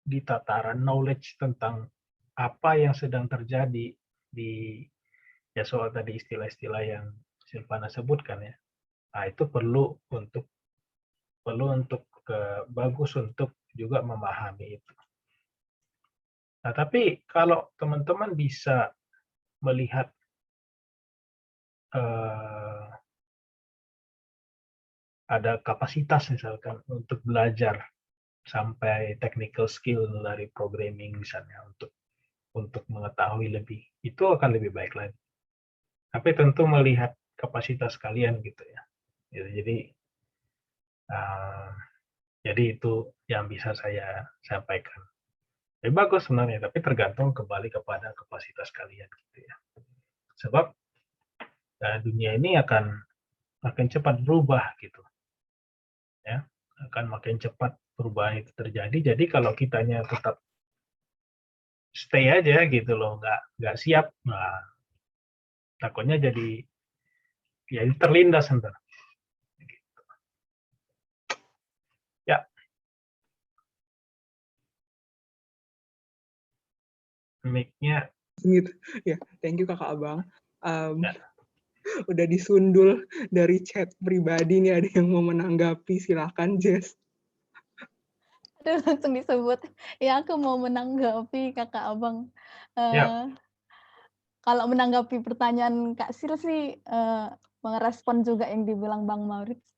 di tataran knowledge tentang apa yang sedang terjadi di ya soal tadi istilah-istilah yang Silvana sebutkan ya. Nah, itu perlu untuk bagus untuk juga memahami itu. Nah, tapi kalau teman-teman bisa melihat ada kapasitas misalkan untuk belajar sampai technical skill dari programming misalnya untuk mengetahui lebih, itu akan lebih baik lagi. Tapi tentu melihat kapasitas kalian gitu ya. Jadi itu yang bisa saya sampaikan. Ya bagus sebenarnya, tapi tergantung kembali kepada kapasitas kalian gitu ya. Sebab dunia ini akan makin cepat berubah gitu. Ya, akan makin cepat perubahan itu terjadi. Jadi kalau kitanya tetap stay aja gitu loh, nggak siap, nah takutnya jadi ya terlindas ntar. Ya. Mic-nya. Gitu. Ya, thank you Kakak Abang. Ya. Udah disundul dari chat pribadi nih, ada yang mau menanggapi, silakan Jess. Aduh, langsung disebut. Ya, aku mau menanggapi Kakak Abang. Ya. Kalau menanggapi pertanyaan Kak Sil sih, merespon juga yang dibilang Bang Maurits.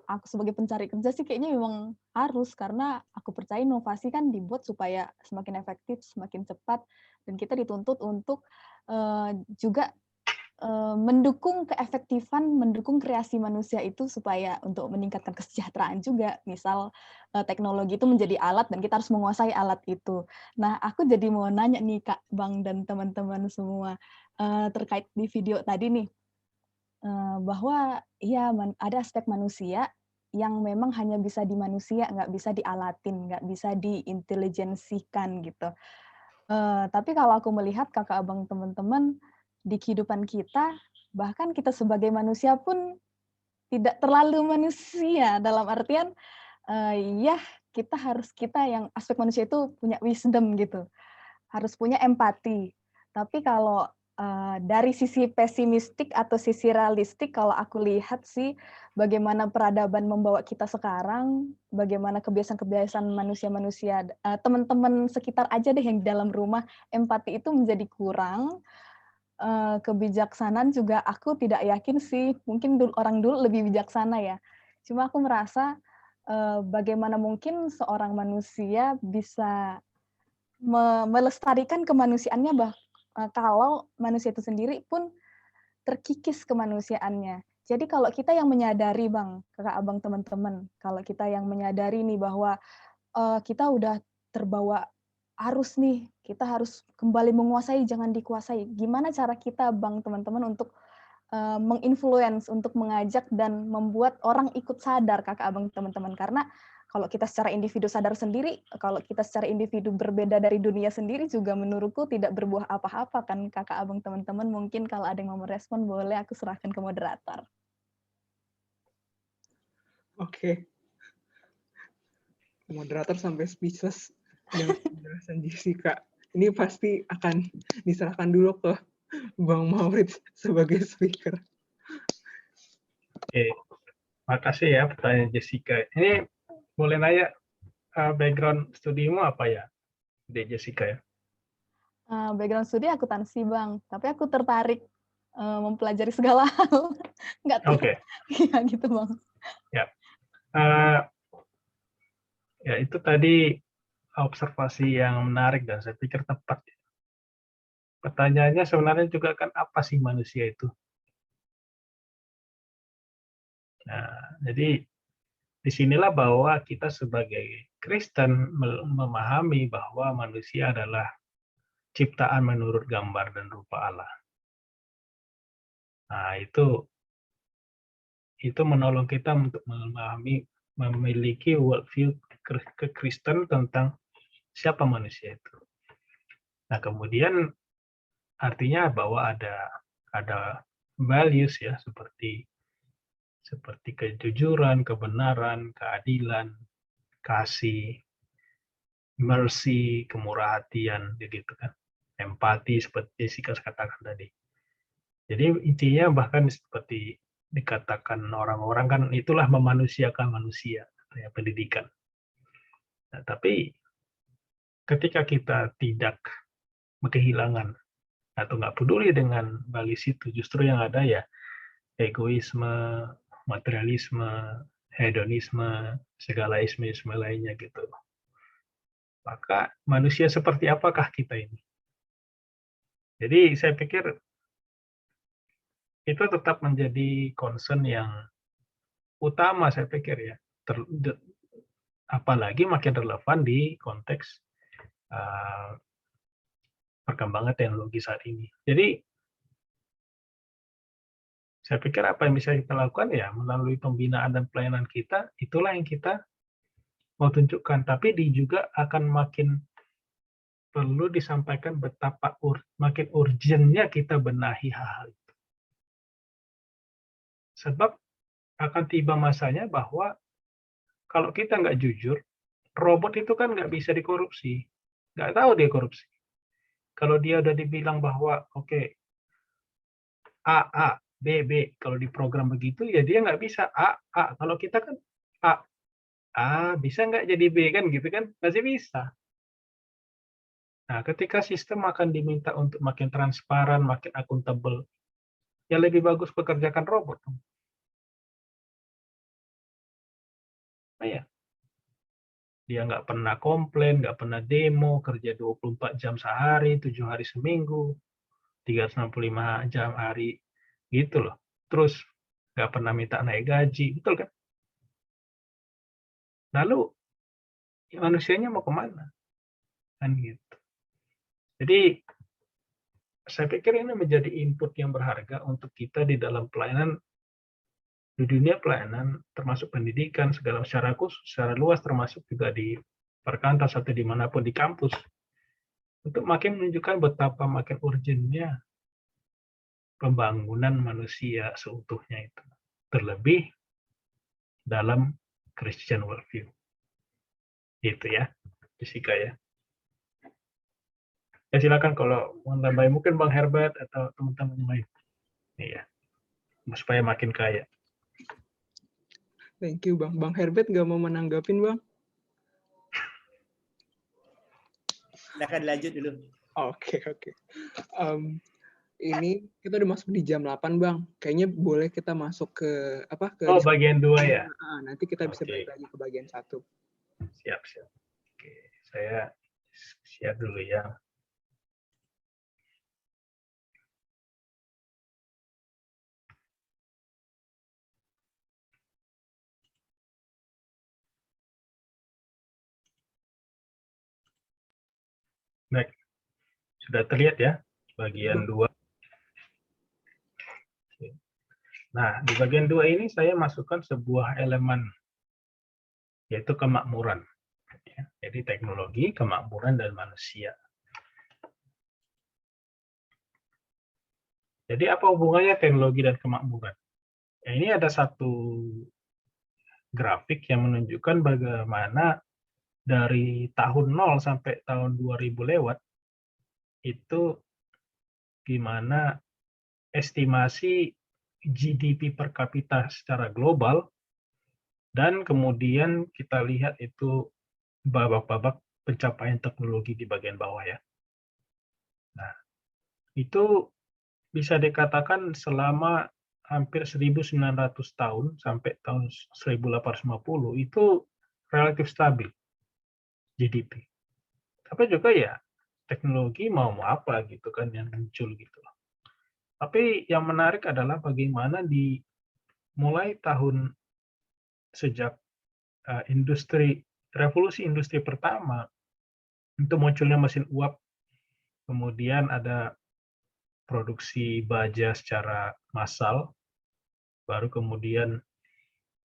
Aku sebagai pencari kerja sih kayaknya memang harus, karena aku percaya inovasi kan dibuat supaya semakin efektif, semakin cepat, dan kita dituntut untuk juga mendukung keefektifan, mendukung kreasi manusia itu supaya untuk meningkatkan kesejahteraan juga. Misal teknologi itu menjadi alat dan kita harus menguasai alat itu. Nah, aku jadi mau nanya nih Kak, Bang, dan teman-teman semua terkait di video tadi nih, bahwa ya ada aspek manusia yang memang hanya bisa di manusia, nggak bisa dialatin, nggak bisa diintelijensikan gitu. Tapi kalau aku melihat Kakak Abang teman-teman, di kehidupan kita bahkan kita sebagai manusia pun tidak terlalu manusia, dalam artian ya kita yang aspek manusia itu punya wisdom gitu, harus punya empati. Tapi kalau dari sisi pesimistik atau sisi realistik, kalau aku lihat sih bagaimana peradaban membawa kita sekarang, bagaimana kebiasaan-kebiasaan manusia-manusia, teman-teman sekitar aja deh yang di dalam rumah, empati itu menjadi kurang. Kebijaksanaan juga aku tidak yakin sih, mungkin orang dulu lebih bijaksana ya. Cuma aku merasa bagaimana mungkin seorang manusia bisa melestarikan kemanusiaannya kalau manusia itu sendiri pun terkikis kemanusiaannya. Jadi kalau kita yang menyadari Bang, Kakak Abang teman-teman, kalau kita yang menyadari nih bahwa kita udah terbawa arus nih, kita harus kembali menguasai, jangan dikuasai. Gimana cara kita Bang teman-teman untuk menginfluence, untuk mengajak dan membuat orang ikut sadar Kakak Abang teman-teman, karena kalau kita secara individu sadar sendiri, kalau kita secara individu berbeda dari dunia sendiri juga menurutku tidak berbuah apa-apa kan Kakak Abang teman-teman. Mungkin kalau ada yang mau merespon boleh aku serahkan ke moderator. Oke. Moderator sampai speechless dengan penjelasan Jessica. Ini pasti akan diserahkan dulu ke Bang Maurits sebagai speaker. Oke, makasih ya pertanyaan Jessica. Ini boleh nanya background studimu apa ya, Jessica ya? Background studi akuntansi Bang, tapi aku tertarik mempelajari segala hal. Nggak tahu. Oke. Iya gitu Bang. Ya. Ya itu tadi observasi yang menarik dan saya pikir tepat. Pertanyaannya sebenarnya juga kan apa sih manusia itu? Nah, jadi disinilah bahwa kita sebagai Kristen memahami bahwa manusia adalah ciptaan menurut gambar dan rupa Allah. Nah, itu menolong kita untuk memahami, memiliki worldview ke-Kristen tentang siapa manusia itu. Nah, kemudian artinya bahwa ada values ya seperti kejujuran, kebenaran, keadilan, kasih, mercy, kemurahan hatian, begitu kan, empati seperti Jessica katakan tadi. Jadi intinya bahkan seperti dikatakan orang-orang kan itulah memanusiakan manusia, ya, pendidikan. Nah, tapi ketika kita tidak kehilangan atau nggak peduli dengan values itu, justru yang ada ya egoisme, materialisme, hedonisme, segala isme-isme lainnya gitu. Maka manusia seperti apakah kita ini? Jadi saya pikir itu tetap menjadi concern yang utama saya pikir ya. Apalagi makin relevan di konteks perkembangan teknologi saat ini. Jadi saya pikir apa yang bisa kita lakukan ya melalui pembinaan dan pelayanan kita, itulah yang kita mau tunjukkan. Tapi juga akan makin perlu disampaikan betapa makin urgentnya kita benahi hal-hal itu. Sebab akan tiba masanya bahwa kalau kita nggak jujur, robot itu kan nggak bisa dikorupsi. Nggak tahu dia korupsi. Kalau dia udah dibilang bahwa oke, A, B, kalau diprogram begitu, ya dia nggak bisa A. Kalau kita kan A, bisa nggak jadi B kan gitu kan? Masih bisa. Nah, ketika sistem akan diminta untuk makin transparan, makin akuntabel, ya lebih bagus pekerjakan robot. Nah, ya. Dia nggak pernah komplain, nggak pernah demo, kerja 24 jam sehari, 7 hari seminggu, 365 jam hari, gitu loh. Terus nggak pernah minta naik gaji, betul kan? Lalu manusianya mau kemana? Kan gitu. Jadi saya pikir ini menjadi input yang berharga untuk kita di dalam pelayanan, di dunia pelayanan, termasuk pendidikan, segala secara luas, termasuk juga di perkantas atau dimanapun di kampus, untuk makin menunjukkan betapa makin urgentnya pembangunan manusia seutuhnya itu. Terlebih dalam Christian worldview. Gitu ya, Jessica ya. Ya silakan kalau mau tambahin mungkin Bang Herbert atau teman-teman yang lain. Iya, supaya makin kaya. Thank you Bang. Bang Herbert nggak mau menanggapin Bang? Silakan lanjut dulu. Oke. Ini kita udah masuk di jam 8 Bang. Kayaknya boleh kita masuk ke Oh, bagian 2 ya. Nanti kita bisa Oke. balik lagi ke bagian 1. Siap. Oke, saya share dulu ya. Baik, sudah terlihat ya bagian 2. Nah, di bagian 2 ini saya masukkan sebuah elemen, yaitu kemakmuran. Ya, jadi teknologi, kemakmuran, dan manusia. Jadi apa hubungannya teknologi dan kemakmuran? Ya, ini ada satu grafik yang menunjukkan bagaimana dari tahun 0 sampai tahun 2000 lewat, itu gimana estimasi GDP per kapita secara global, dan kemudian kita lihat itu babak-babak pencapaian teknologi di bagian bawah ya. Nah, itu bisa dikatakan selama hampir 1900 tahun sampai tahun 1850 itu relatif stabil GDP. Tapi juga ya teknologi mau apa gitu kan yang muncul gitu loh. Tapi yang menarik adalah bagaimana di mulai tahun sejak revolusi industri pertama itu munculnya mesin uap, kemudian ada produksi baja secara massal, baru kemudian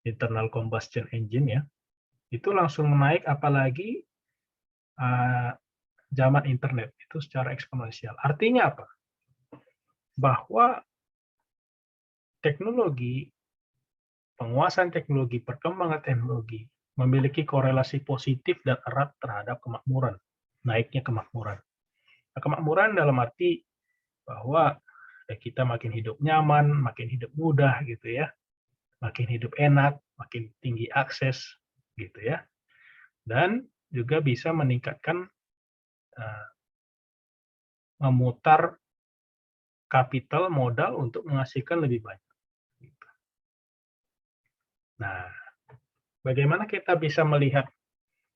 internal combustion engine ya, itu langsung naik, apalagi zaman internet itu secara eksponensial. Artinya apa? Bahwa teknologi, penguasaan teknologi, perkembangan teknologi memiliki korelasi positif dan erat terhadap kemakmuran, naiknya kemakmuran. Nah, kemakmuran dalam arti bahwa kita makin hidup nyaman, makin hidup mudah gitu ya, makin hidup enak, makin tinggi akses gitu ya, dan juga bisa meningkatkan memutar kapital modal untuk menghasilkan lebih banyak. Nah, bagaimana kita bisa melihat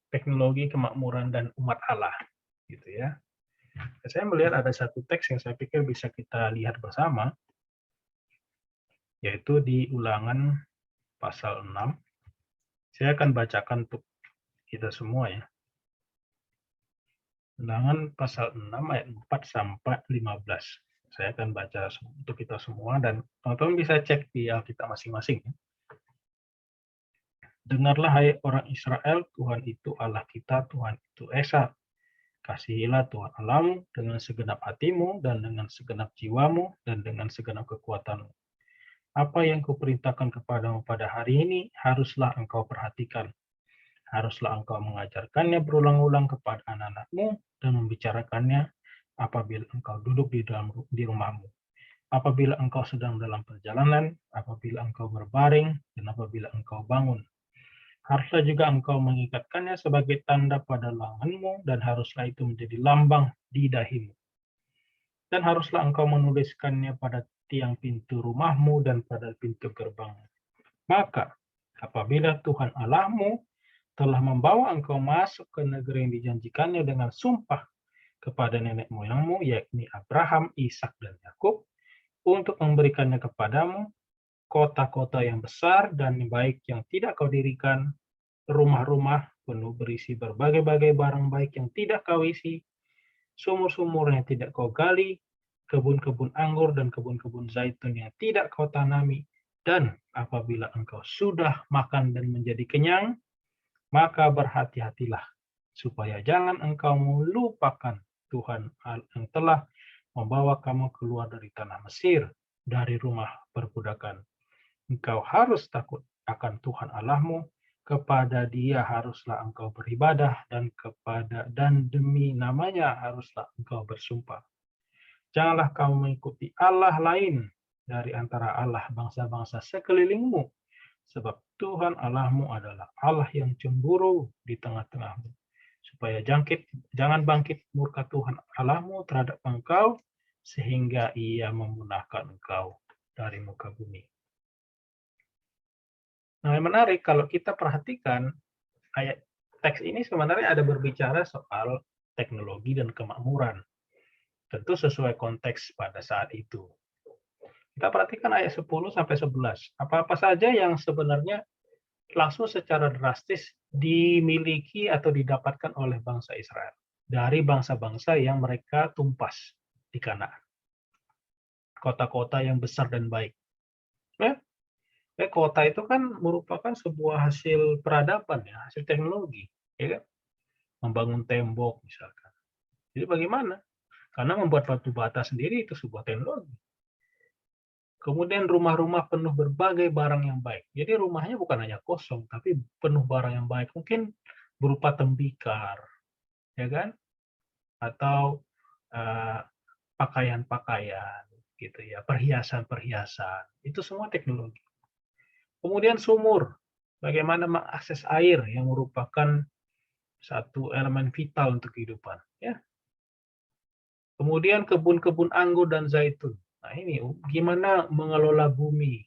teknologi, kemakmuran, dan umat Allah gitu ya? Saya melihat ada satu teks yang saya pikir bisa kita lihat bersama, yaitu di Ulangan pasal 6. Saya akan bacakan untuk kita semua ya. Ulangan pasal 6 ayat 4 sampai 15. Saya akan baca untuk kita semua dan teman-teman bisa cek di Alkitab masing-masing. Dengarlah hai orang Israel, Tuhan itu Allah kita, Tuhan itu Esa. Kasihilah Tuhan Allahmu dengan segenap hatimu dan dengan segenap jiwamu dan dengan segenap kekuatanmu. Apa yang kuperintahkan kepadamu pada hari ini haruslah engkau perhatikan. Haruslah engkau mengajarkannya berulang-ulang kepada anak-anakmu dan membicarakannya apabila engkau duduk di rumahmu, apabila engkau sedang dalam perjalanan, apabila engkau berbaring, dan apabila engkau bangun. Haruslah juga engkau mengikatkannya sebagai tanda pada lenganmu, dan haruslah itu menjadi lambang di dahimu. Dan haruslah engkau menuliskannya pada tiang pintu rumahmu dan pada pintu gerbangmu. Maka, apabila Tuhan Allahmu telah membawa engkau masuk ke negeri yang dijanjikannya dengan sumpah kepada nenek moyangmu, yakni Abraham, Ishak, dan Yakub, untuk memberikannya kepadamu, kota-kota yang besar dan baik yang tidak kau dirikan, rumah-rumah penuh berisi berbagai-bagai barang baik yang tidak kau isi, sumur-sumur yang tidak kau gali, kebun-kebun anggur dan kebun-kebun zaitun yang tidak kau tanami, dan apabila engkau sudah makan dan menjadi kenyang, maka berhati-hatilah, supaya jangan engkau melupakan Tuhan yang telah membawa kamu keluar dari tanah Mesir, dari rumah perbudakan. Engkau harus takut akan Tuhan Allahmu, kepada Dia haruslah engkau beribadah, dan demi namanya haruslah engkau bersumpah. Janganlah kamu mengikuti Allah lain dari antara Allah bangsa-bangsa sekelilingmu, sebab Tuhan Allahmu adalah Allah yang cemburu di tengah-tengahmu, supaya jangan bangkit murka Tuhan Allahmu terhadap engkau, sehingga Ia memunahkan engkau dari muka bumi. Nah, yang menarik kalau kita perhatikan ayat teks ini sebenarnya ada berbicara soal teknologi dan kemakmuran. Tentu sesuai konteks pada saat itu. Kita perhatikan ayat 10 sampai 11. Apa-apa saja yang sebenarnya langsung secara drastis dimiliki atau didapatkan oleh bangsa Israel dari bangsa-bangsa yang mereka tumpas di Kanaan. Kota-kota yang besar dan baik. Kota itu kan merupakan sebuah hasil peradaban, ya, hasil teknologi, ya kan? Membangun tembok misalkan. Jadi bagaimana? Karena membuat batu bata sendiri itu sebuah teknologi. Kemudian rumah-rumah penuh berbagai barang yang baik. Jadi rumahnya bukan hanya kosong, tapi penuh barang yang baik. Mungkin berupa tembikar, ya kan? Atau pakaian-pakaian, gitu ya, perhiasan-perhiasan. Itu semua teknologi. Kemudian sumur, bagaimana mengakses air yang merupakan satu elemen vital untuk kehidupan. Ya. Kemudian kebun-kebun anggur dan zaitun. Nah ini gimana mengelola bumi,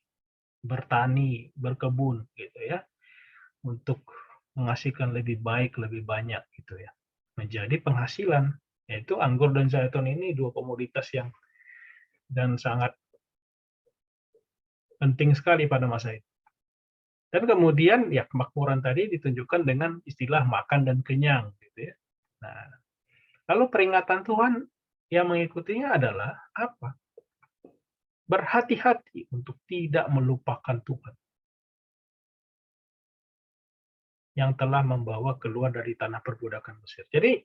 bertani, berkebun, gitu ya, untuk menghasilkan lebih baik, lebih banyak, gitu ya, menjadi penghasilan. Yaitu anggur dan zaitun ini dua komoditas yang dan sangat penting sekali pada masa itu. Dan kemudian ya kemakmuran tadi ditunjukkan dengan istilah makan dan kenyang, gitu ya. Nah, lalu peringatan Tuhan yang mengikutinya adalah apa? Berhati-hati untuk tidak melupakan Tuhan yang telah membawa keluar dari tanah perbudakan Mesir. Jadi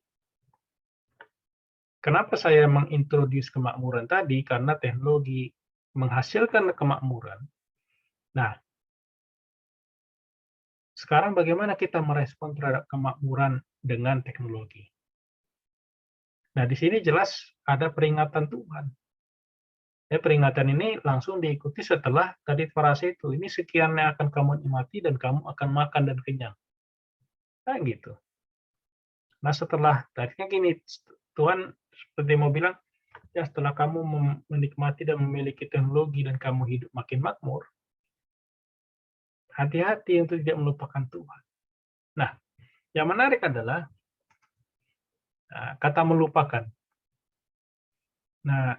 kenapa saya mengintroduce kemakmuran tadi? Karena teknologi menghasilkan kemakmuran. Nah, sekarang bagaimana kita merespon terhadap kemakmuran dengan teknologi? Nah, di sini jelas ada peringatan Tuhan. Peringatan ini langsung diikuti setelah tadi frase itu. Ini sekian yang akan kamu nikmati dan kamu akan makan dan kenyang. Nah, gitu. Nah, setelah tadinya gini, Tuhan seperti mau bilang, ya setelah kamu menikmati dan memiliki teknologi dan kamu hidup makin makmur, hati-hati untuk tidak melupakan Tuhan. Nah, yang menarik adalah kata melupakan. Nah,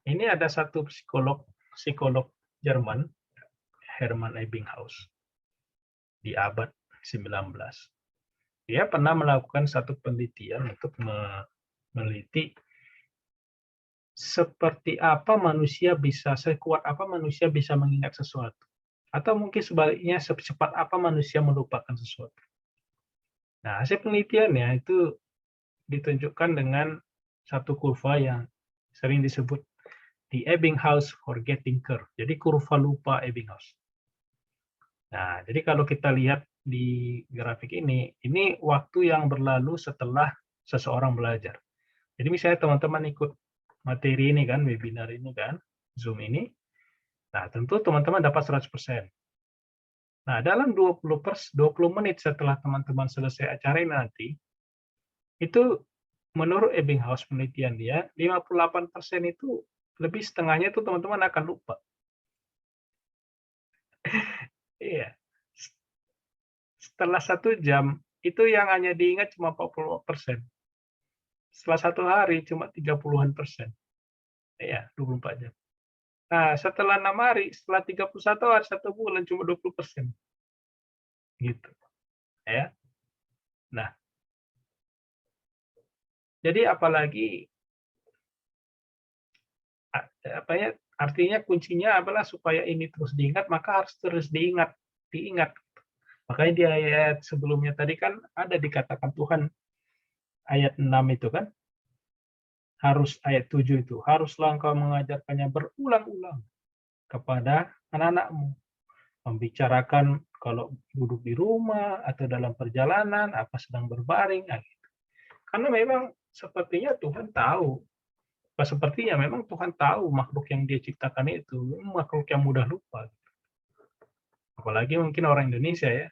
ini ada satu psikolog Jerman, Hermann Ebbinghaus, di abad 19. Dia pernah melakukan satu penelitian untuk meneliti seperti apa manusia bisa, sekuat apa manusia bisa mengingat sesuatu. Atau mungkin sebaliknya, secepat apa manusia melupakan sesuatu. Nah, hasil penelitiannya itu ditunjukkan dengan satu kurva yang sering disebut di Ebbinghaus forgetting curve. Jadi kurva lupa Ebbinghaus. Nah, jadi kalau kita lihat di grafik ini waktu yang berlalu setelah seseorang belajar. Jadi misalnya teman-teman ikut materi ini kan, webinar ini kan, Zoom ini. Nah, tentu teman-teman dapat 100%. Nah, dalam 20 menit setelah teman-teman selesai acara ini nanti, itu menurut Ebbinghaus penelitian dia, 58% itu lebih setengahnya itu teman-teman akan lupa. Iya. Setelah 1 jam, itu yang hanya diingat cuma 40%. Setelah 1 hari, cuma 30-an%. Iya, 24 jam. Nah, setelah 6 hari, setelah 31 hari, 1 bulan, cuma 20%. Gitu. Ya. Nah, jadi apalagi artinya kuncinya adalah supaya ini terus diingat, maka harus terus diingat. Makanya di ayat sebelumnya tadi kan ada dikatakan Tuhan ayat 6 itu kan, harus ayat 7 itu, haruslah engkau mengajarkannya berulang-ulang kepada anak-anakmu, membicarakan kalau duduk di rumah atau dalam perjalanan, apa sedang berbaring, gitu. Karena memang sepertinya Tuhan tahu, sepertinya memang Tuhan tahu makhluk yang Dia ciptakan itu makhluk yang mudah lupa. Apalagi mungkin orang Indonesia ya.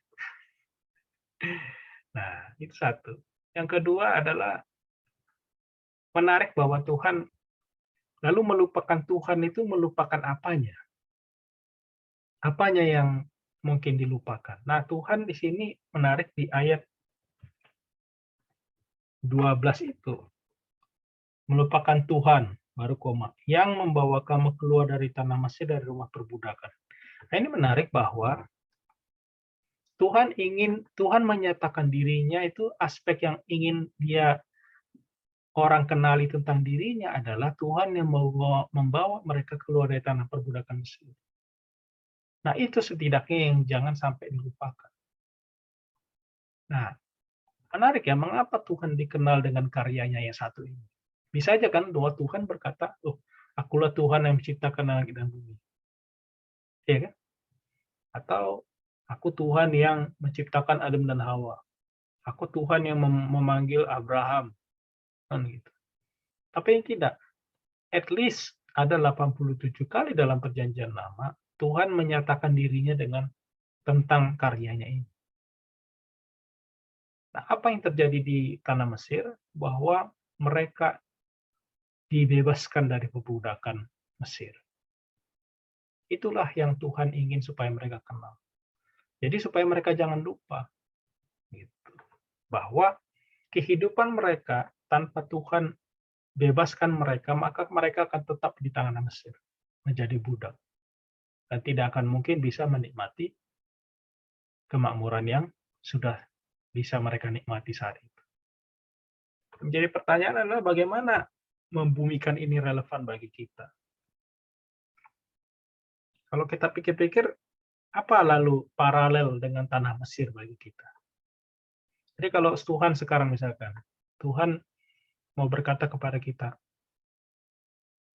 Nah, itu satu. Yang kedua adalah menarik bahwa Tuhan lalu melupakan Tuhan itu melupakan apanya? Apanya yang mungkin dilupakan? Nah, Tuhan di sini menarik di ayat 12 itu. Melupakan Tuhan, baru koma, yang membawa kamu keluar dari tanah Mesir, dari rumah perbudakan. Nah, ini menarik bahwa Tuhan menyatakan dirinya itu aspek yang ingin dia orang kenali tentang dirinya adalah Tuhan yang membawa mereka keluar dari tanah perbudakan Mesir. Nah, itu setidaknya yang jangan sampai dilupakan. Nah, menarik ya, mengapa Tuhan dikenal dengan karyanya yang satu ini? Bisa aja kan bahwa Tuhan berkata, "Oh, akulah Tuhan yang menciptakan langit dan bumi." Iya kan? Atau aku Tuhan yang menciptakan Adam dan Hawa. Aku Tuhan yang memanggil Abraham. Kan gitu. Tapi tidak. At least ada 87 kali dalam perjanjian lama Tuhan menyatakan dirinya dengan tentang karyanya ini. Nah, apa yang terjadi di tanah Mesir? Bahwa mereka dibebaskan dari perbudakan Mesir. Itulah yang Tuhan ingin supaya mereka kenal. Jadi supaya mereka jangan lupa gitu, bahwa kehidupan mereka tanpa Tuhan bebaskan mereka, maka mereka akan tetap di tanah Mesir, menjadi budak. Dan tidak akan mungkin bisa menikmati kemakmuran yang sudah bisa mereka nikmati saat itu. Jadi pertanyaan adalah bagaimana membumikan ini relevan bagi kita. Kalau kita pikir-pikir, apa lalu paralel dengan tanah Mesir bagi kita? Jadi kalau Tuhan sekarang misalkan, Tuhan mau berkata kepada kita,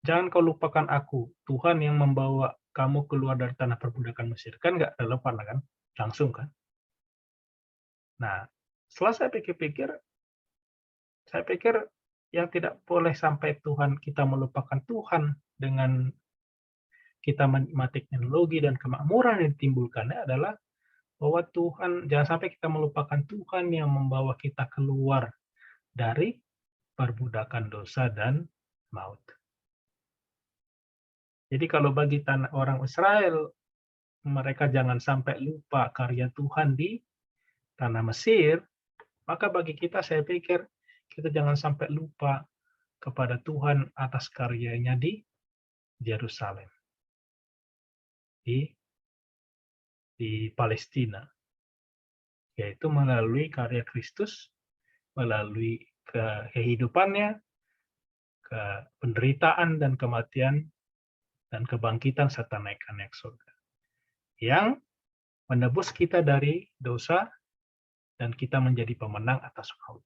jangan kau lupakan aku, Tuhan yang membawa kamu keluar dari tanah perbudakan Mesir. Kan nggak relevan kan? Langsung kan? Nah, setelah saya pikir-pikir, saya pikir yang tidak boleh sampai kita melupakan Tuhan dengan kita menikmati teknologi dan kemakmuran yang ditimbulkannya adalah bahwa Tuhan, jangan sampai kita melupakan Tuhan yang membawa kita keluar dari perbudakan dosa dan maut. Jadi kalau bagi orang Israel, mereka jangan sampai lupa karya Tuhan di tanah Mesir, maka bagi kita saya pikir kita jangan sampai lupa kepada Tuhan atas karyanya di Yerusalem, di Palestina, yaitu melalui karya Kristus, melalui kehidupannya, penderitaan dan kematian, dan kebangkitan serta naiknya ke surga, yang menebus kita dari dosa dan kita menjadi pemenang atas maut.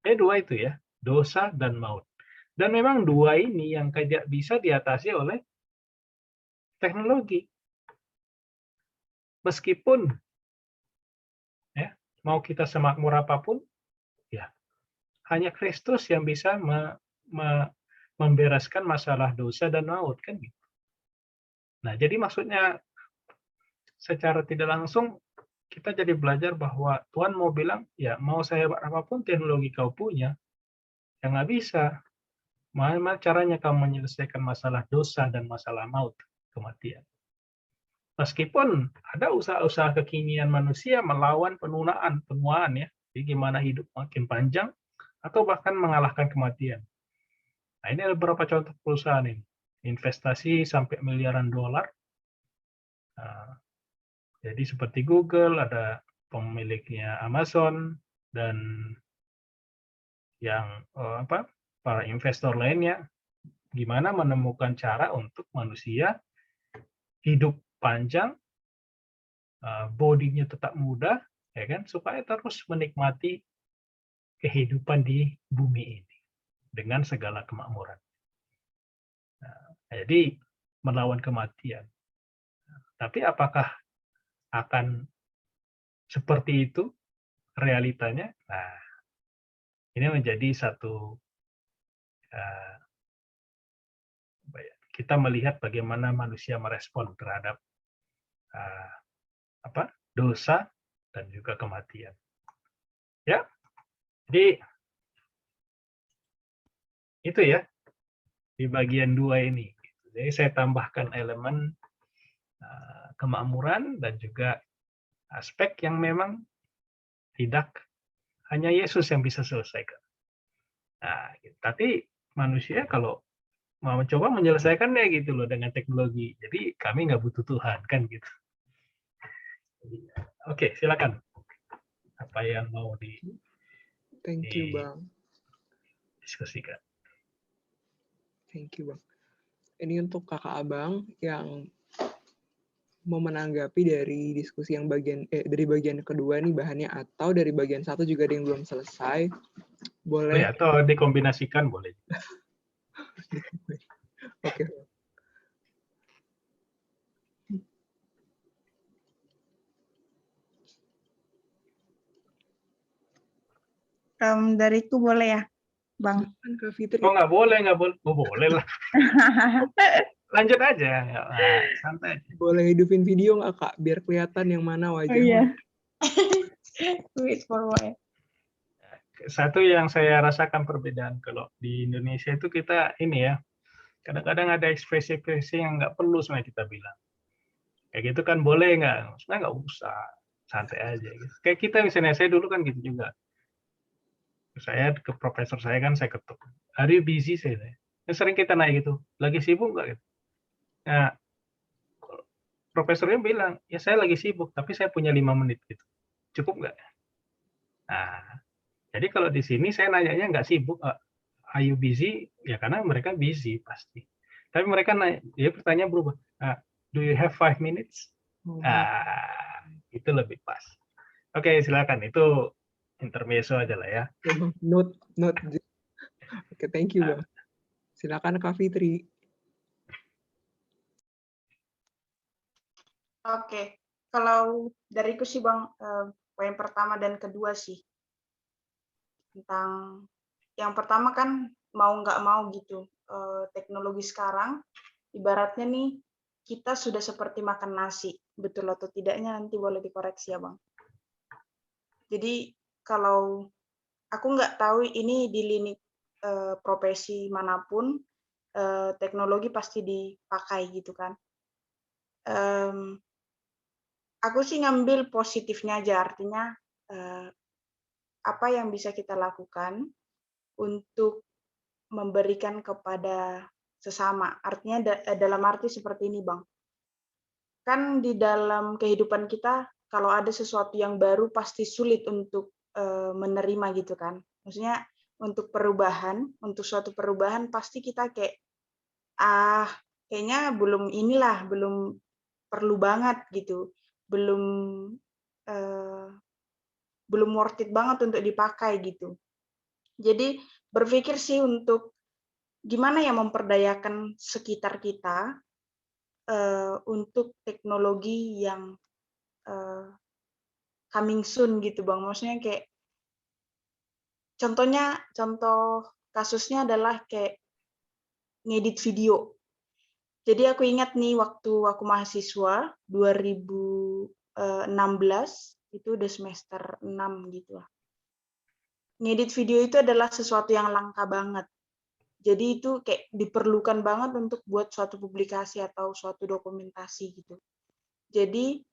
Dua itu ya, dosa dan maut. Dan memang dua ini yang tidak bisa diatasi oleh teknologi. Meskipun ya, mau kita semakmur apapun, ya hanya Kristus yang bisa membereskan masalah dosa dan maut kan gitu. Nah, jadi maksudnya secara tidak langsung kita jadi belajar bahwa Tuhan mau bilang, ya mau saya apapun teknologi kau punya, ya nggak bisa. Bagaimana caranya kamu menyelesaikan masalah dosa dan masalah maut, kematian. Meskipun ada usaha-usaha kekinian manusia melawan penuaan ya, jadi gimana hidup makin panjang atau bahkan mengalahkan kematian. Nah, ini ada beberapa contoh perusahaan ini, investasi sampai miliaran dolar. Jadi seperti Google, ada pemiliknya Amazon dan yang para investor lainnya, gimana menemukan cara untuk manusia hidup panjang, bodinya tetap muda, ya kan, supaya terus menikmati kehidupan di bumi ini. dengan segala kemakmuran. Nah, jadi melawan kematian. Tapi apakah akan seperti itu realitanya? Nah, ini menjadi satu kita melihat bagaimana manusia merespon terhadap dosa dan juga kematian. Ya, jadi itu ya di bagian 2 ini. Jadi saya tambahkan elemen kemakmuran dan juga aspek yang memang tidak hanya Yesus yang bisa selesaikan. Nah, tapi manusia kalau mau coba menyelesaikannya gitu loh dengan teknologi. Jadi kami nggak butuh Tuhan kan gitu. Oke, silakan. Apa yang mau Thank you, Bang. diskusikan? Thank you, Bang. Ini untuk kakak abang yang mau menanggapi dari diskusi yang dari bagian kedua nih bahannya, atau dari bagian 1 juga ada yang belum selesai. Boleh. Ya, atau dikombinasikan boleh. Oke. Dariku boleh ya, Bang? Kak Fitri. Oh, nggak boleh. Oh, boleh lah. Lanjut aja, santai aja. Boleh hidupin video nggak, Kak? Biar kelihatan yang mana Oh wajahnya. iya. Wait for a while. Satu yang saya rasakan perbedaan kalau di Indonesia itu kita ini ya, kadang-kadang ada ekspresi-ekspresi yang nggak perlu sebenarnya kita bilang. Kayak gitu kan boleh nggak? Sebenarnya nggak usah, santai aja. Gitu. Kayak kita misalnya, saya dulu kan gitu juga. Saya ke profesor saya kan saya ketuk. Are you busy? Saya sering kita naik gitu. Lagi sibuk nggak? Gitu. Nah, profesornya bilang, ya saya lagi sibuk, tapi saya punya 5 menit gitu. Cukup nggak? Nah, jadi kalau di sini saya nanyanya nggak sibuk, are you busy? Ya karena mereka busy pasti. Tapi mereka dia pertanyaan berubah. Do you have 5 minutes? Itu lebih pas. Oke, silakan. Itu intermezzo aja lah ya. Note. Oke, thank you, Bang. Silakan Kak Fitri. Oke, kalau dariku sih Bang, poin pertama dan kedua sih. Tentang yang pertama kan mau nggak mau gitu, teknologi sekarang ibaratnya nih kita sudah seperti makan nasi, betul atau tidaknya nanti boleh dikoreksi ya Bang. Jadi kalau aku nggak tahu ini di lini profesi manapun, teknologi pasti dipakai gitu kan. Aku sih ngambil positifnya aja, artinya apa yang bisa kita lakukan untuk memberikan kepada sesama. Artinya dalam arti seperti ini, Bang. Kan di dalam kehidupan kita, kalau ada sesuatu yang baru pasti sulit untuk menerima gitu kan. Maksudnya untuk suatu perubahan pasti kita kayak, kayaknya belum perlu banget gitu. Belum worth it banget untuk dipakai gitu. Jadi berpikir sih untuk gimana ya memperdayakan sekitar kita untuk teknologi yang coming soon gitu Bang. Maksudnya kayak contoh kasusnya adalah kayak ngedit video. Jadi aku ingat nih waktu aku mahasiswa 2016 itu udah semester 6 gitu lah. Ngedit video itu adalah sesuatu yang langka banget. Jadi itu kayak diperlukan banget untuk buat suatu publikasi atau suatu dokumentasi gitu. Jadi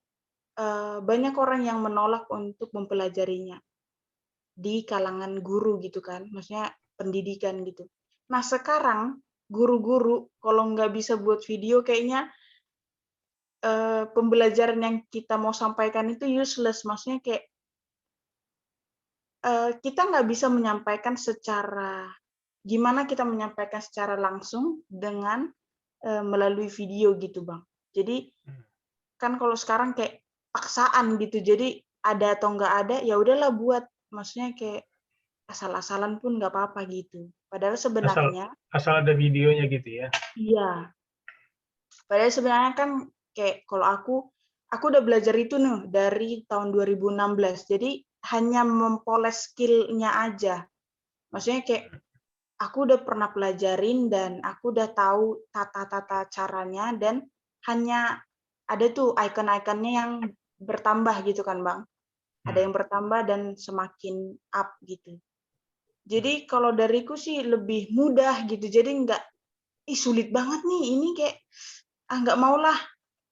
banyak orang yang menolak untuk mempelajarinya di kalangan guru gitu kan, maksudnya pendidikan gitu. Nah sekarang guru-guru kalau nggak bisa buat video kayaknya pembelajaran yang kita mau sampaikan itu useless, maksudnya kayak kita nggak bisa menyampaikan gimana kita menyampaikan secara langsung dengan melalui video gitu Bang. Jadi kan kalau sekarang kayak paksaan gitu, jadi ada atau nggak ada ya udahlah buat, maksudnya kayak asal-asalan pun nggak apa-apa gitu. Padahal sebenarnya Asal ada videonya gitu ya. iya. Padahal sebenarnya kan kayak kalau aku udah belajar itu nih dari tahun 2016. Jadi hanya mempoles skill-nya aja. Maksudnya kayak aku udah pernah pelajarin dan aku udah tahu tata-tata caranya dan hanya ada tuh icon-iconnya yang bertambah gitu kan, Bang. Ada yang bertambah dan semakin up gitu. Jadi kalau dariku sih lebih mudah gitu. Jadi nggak, sulit banget nih ini kayak, nggak maulah,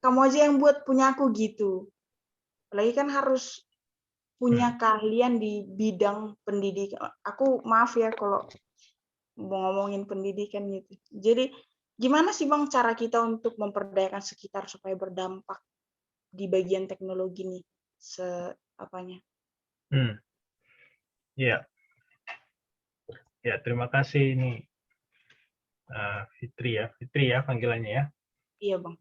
kamu aja yang buat punya aku gitu. Apalagi kan harus punya keahlian di bidang pendidikan. Aku maaf ya kalau mau ngomongin pendidikan gitu. Jadi gimana sih Bang cara kita untuk memperdayakan sekitar supaya berdampak di bagian teknologi nih apanya? Iya. Ya, terima kasih ini Fitri ya panggilannya ya. Iya Bang.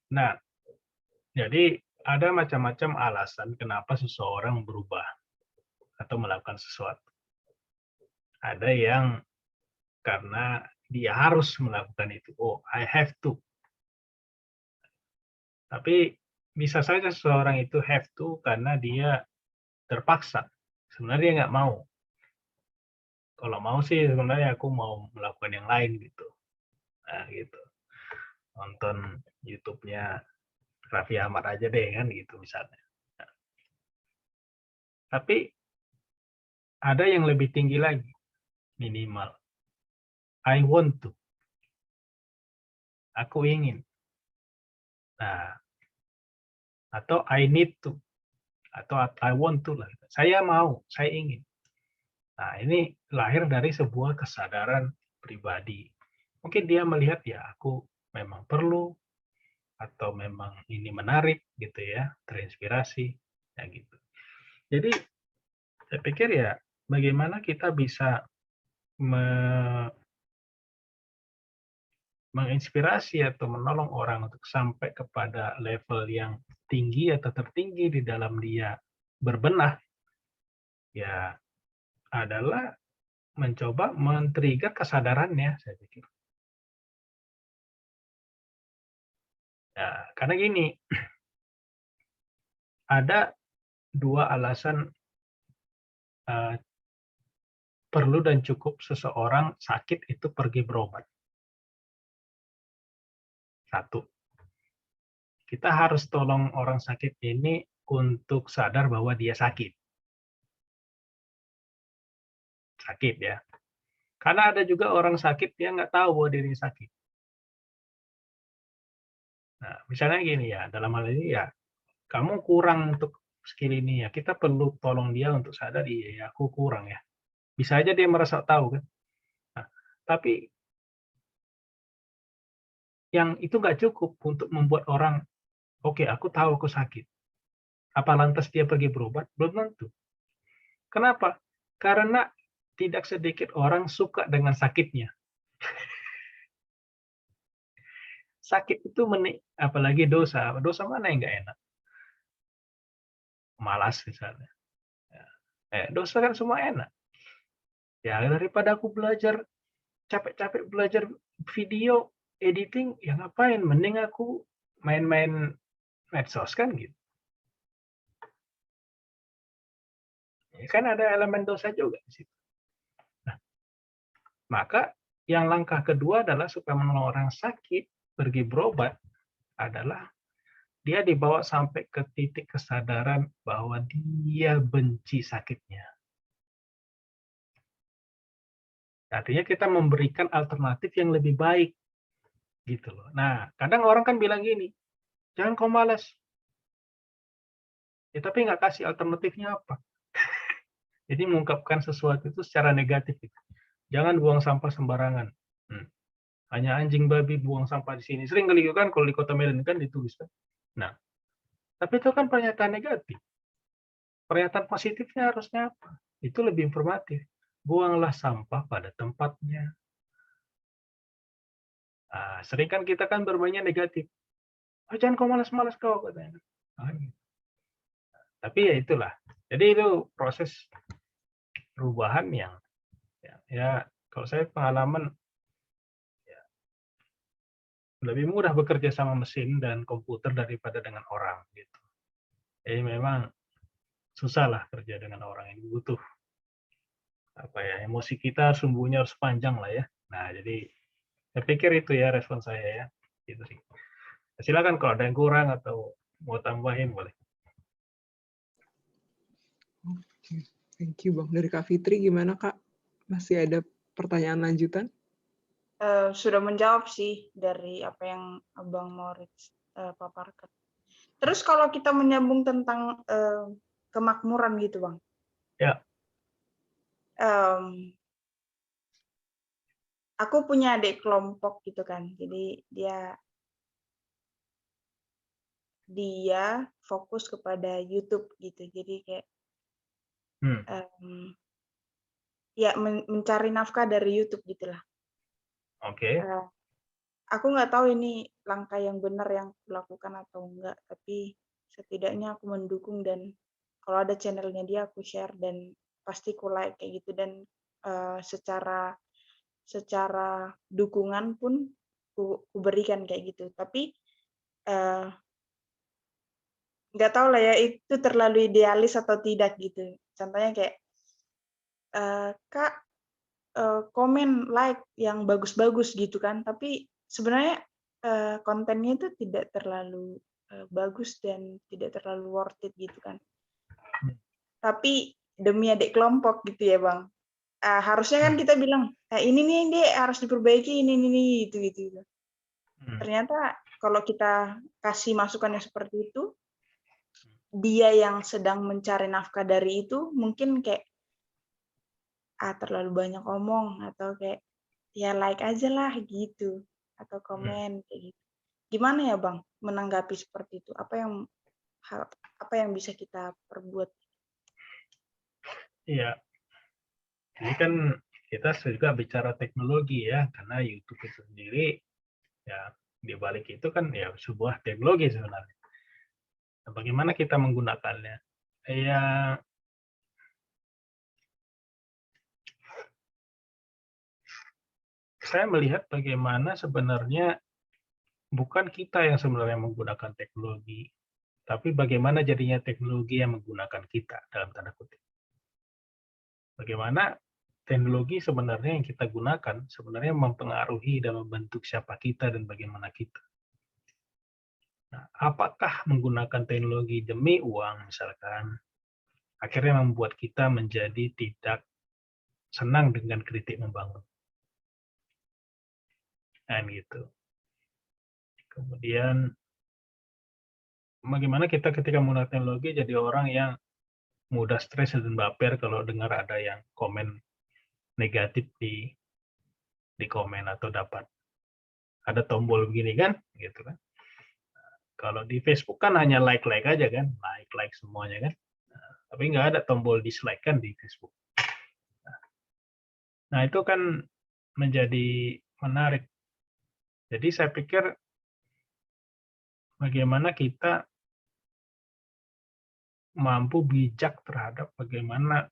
Nah, jadi ada macam-macam alasan kenapa seseorang berubah atau melakukan sesuatu. Ada yang karena dia harus melakukan itu. Oh, I have to. Tapi bisa saja seseorang itu have to karena dia terpaksa. Sebenarnya dia nggak mau. Kalau mau sih sebenarnya aku mau melakukan yang lain gitu. Nah, gitu. Nonton YouTube-nya Raffi Ahmad aja deh kan gitu misalnya. Nah, tapi ada yang lebih tinggi lagi, minimal. I want to. Aku ingin. Nah, atau I need to. Atau I want to. Saya mau, saya ingin. Nah, ini lahir dari sebuah kesadaran pribadi. Mungkin dia melihat ya aku memang perlu, atau memang ini menarik gitu ya, terinspirasi, ya gitu. Jadi saya pikir ya bagaimana kita bisa menginspirasi atau menolong orang untuk sampai kepada level yang tinggi atau tertinggi di dalam dia berbenah, ya adalah mencoba men-trigger kesadarannya, saya pikir. Nah, karena gini, ada dua alasan perlu dan cukup seseorang sakit itu pergi berobat. Satu, kita harus tolong orang sakit ini untuk sadar bahwa dia sakit. Sakit ya. Karena ada juga orang sakit dia nggak tahu bahwa dirinya sakit. Nah, misalnya gini ya, dalam hal ini ya, kamu kurang untuk skill ini ya, kita perlu tolong dia untuk sadar, iya ya, aku kurang ya. Bisa aja dia merasa tahu kan. Nah, tapi yang itu nggak cukup untuk membuat orang, oke, aku tahu aku sakit. Apa lantas dia pergi berobat? Belum tentu. Kenapa? Karena tidak sedikit orang suka dengan sakitnya. Sakit itu apalagi dosa. Dosa mana yang nggak enak? Malas misalnya. Dosa kan semua enak. Ya daripada aku belajar capek-capek belajar video editing, ya ngapain? Mending aku main-main medsos kan gitu. Ya, kan ada elemen dosa juga di situ. Nah, maka yang langkah kedua adalah supaya menolong orang sakit pergi berobat adalah dia dibawa sampai ke titik kesadaran bahwa dia benci sakitnya. Artinya kita memberikan alternatif yang lebih baik gitu loh. Nah, kadang orang kan bilang gini, jangan kau malas. Ya, tapi nggak kasih alternatifnya apa. Jadi mengungkapkan sesuatu itu secara negatif. Jangan buang sampah sembarangan. Hanya anjing babi buang sampah di sini. Sering kali kan kalau di Kota Medan kan ditulis kan. Nah, tapi itu kan pernyataan negatif. Pernyataan positifnya harusnya apa? Itu lebih informatif. Buanglah sampah pada tempatnya. Nah, sering kan kita kan bermainnya negatif. Oh, jangan kau malas-malas kau katanya. Nah, gitu. Tapi ya itulah. Jadi itu proses perubahan yang ya kalau saya pengalaman ya, lebih mudah bekerja sama mesin dan komputer daripada dengan orang gitu. Jadi memang susah lah kerja dengan orang, ini butuh emosi kita sumbunya harus panjang lah ya. Nah, jadi saya pikir itu ya respon saya ya. Gitu sih. Silakan kalau ada yang kurang atau mau tambahin boleh. Oke, thank you Bang. Dari Kak Fitri gimana Kak? Masih ada pertanyaan lanjutan? Sudah menjawab sih dari apa yang Abang Moritz paparkan. Terus kalau kita menyambung tentang kemakmuran gitu Bang. Ya. Aku punya adik kelompok gitu kan, jadi dia fokus kepada YouTube gitu, jadi kayak ya mencari nafkah dari YouTube gitulah. Oke. Aku nggak tahu ini langkah yang benar yang dilakukan atau enggak, tapi setidaknya aku mendukung dan kalau ada channelnya dia aku share dan pasti ku like kayak gitu dan secara dukungan pun ku berikan kayak gitu. Tapi nggak tahu lah ya itu terlalu idealis atau tidak gitu. Contohnya kayak Kak komen like yang bagus-bagus gitu kan. Tapi sebenarnya kontennya itu tidak terlalu bagus dan tidak terlalu worth it gitu kan. Tapi demi adik kelompok gitu ya Bang. Harusnya kan kita bilang ini nih dia harus diperbaiki ini gitu. Ternyata kalau kita kasih masukan yang seperti itu, dia yang sedang mencari nafkah dari itu mungkin kayak terlalu banyak omong atau kayak ya like aja lah gitu atau komen kayak gitu. Gimana ya Bang menanggapi seperti itu? Apa yang bisa kita perbuat? Iya. Ini kan kita juga bicara teknologi ya, karena YouTube itu sendiri ya di balik itu kan ya sebuah teknologi sebenarnya. Nah, bagaimana kita menggunakannya? Ya saya melihat bagaimana sebenarnya bukan kita yang sebenarnya menggunakan teknologi, tapi bagaimana jadinya teknologi yang menggunakan kita dalam tanda kutip. Bagaimana teknologi sebenarnya yang kita gunakan sebenarnya mempengaruhi dan membentuk siapa kita dan bagaimana kita. Nah, apakah menggunakan teknologi demi uang misalkan akhirnya membuat kita menjadi tidak senang dengan kritik membangun. Dan gitu. Kemudian bagaimana kita ketika menggunakan teknologi jadi orang yang mudah stres dan baper kalau dengar ada yang komen negatif di komen atau dapat ada tombol begini kan gitu kan. Kalau di Facebook kan hanya like aja kan, like semuanya kan. Tapi nggak ada tombol dislike kan di Facebook. Nah itu kan menjadi menarik. Jadi saya pikir bagaimana kita mampu bijak terhadap bagaimana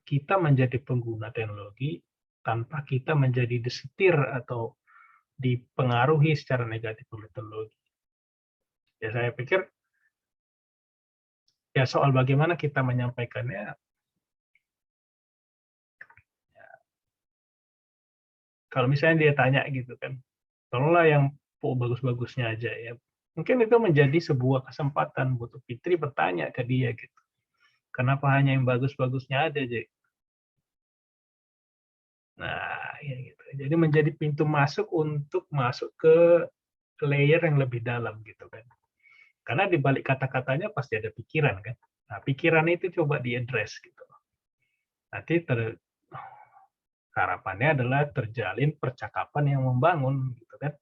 kita menjadi pengguna teknologi tanpa kita menjadi disetir atau dipengaruhi secara negatif oleh teknologi. Ya saya pikir ya soal bagaimana kita menyampaikannya. Ya, kalau misalnya dia tanya gitu kan, tolonglah yang bagus-bagusnya aja ya. Mungkin itu menjadi sebuah kesempatan buat Fitri bertanya ke dia gitu. Kenapa hanya yang bagus-bagusnya ada aja? Nah, ya gitu. Jadi menjadi pintu masuk untuk masuk ke layer yang lebih dalam gitu kan. Karena di balik kata-katanya pasti ada pikiran kan. Nah, pikiran itu coba diadres gitu. Nanti harapannya adalah terjalin percakapan yang membangun gitu kan.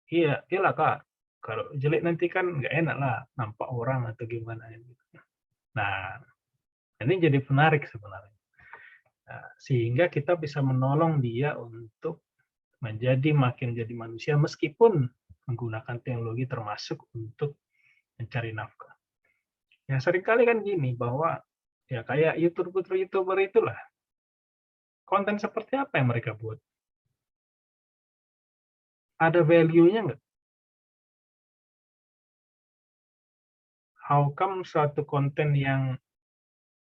Iya, iyalah Kak. Kalau jelek nanti kan nggak enak lah nampak orang atau gimana gitu. Nah, ini jadi menarik sebenarnya. Nah, sehingga kita bisa menolong dia untuk makin jadi manusia meskipun menggunakan teknologi termasuk untuk mencari nafkah. Ya seringkali kan gini bahwa ya kayak YouTuber itulah konten seperti apa yang mereka buat? Ada value-nya nggak? How come suatu konten yang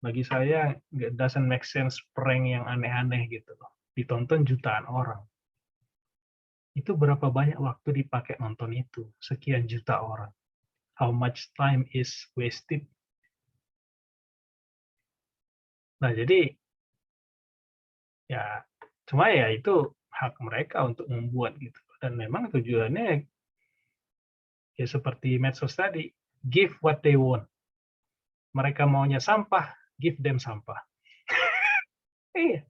bagi saya doesn't make sense, prank yang aneh-aneh gitu loh, ditonton jutaan orang. Itu berapa banyak waktu dipakai nonton itu? Sekian juta orang. How much time is wasted? Nah, jadi ya cuma ya itu hak mereka untuk membuat gitu. Dan memang tujuannya ya seperti medsos tadi, give what they want. Mereka maunya sampah, give them sampah. Iya.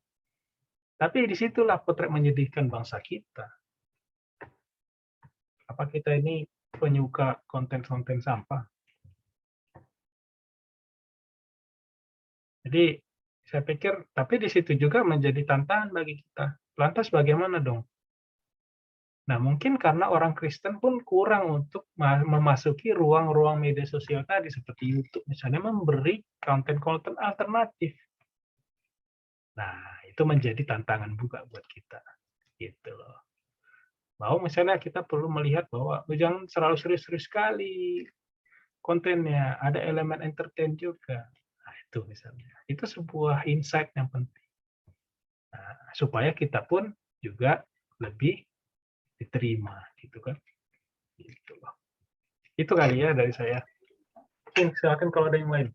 Tapi disitulah potret menyedihkan bangsa kita. Apa kita ini penyuka konten-konten sampah? Jadi saya pikir, tapi di situ juga menjadi tantangan bagi kita. Lantas bagaimana dong? Nah, mungkin karena orang Kristen pun kurang untuk memasuki ruang-ruang media sosial tadi, seperti YouTube misalnya, memberi konten-konten alternatif. Nah, itu menjadi tantangan juga buat kita. Gitu loh. Bahwa misalnya kita perlu melihat bahwa jangan selalu serius-serius sekali kontennya, ada elemen entertain juga. Nah, itu misalnya. Itu sebuah insight yang penting. Nah, supaya kita pun juga lebih diterima, gitu kan. Gitu loh. Itu kali ya dari saya. Mungkin silakan kalau ada yang lain.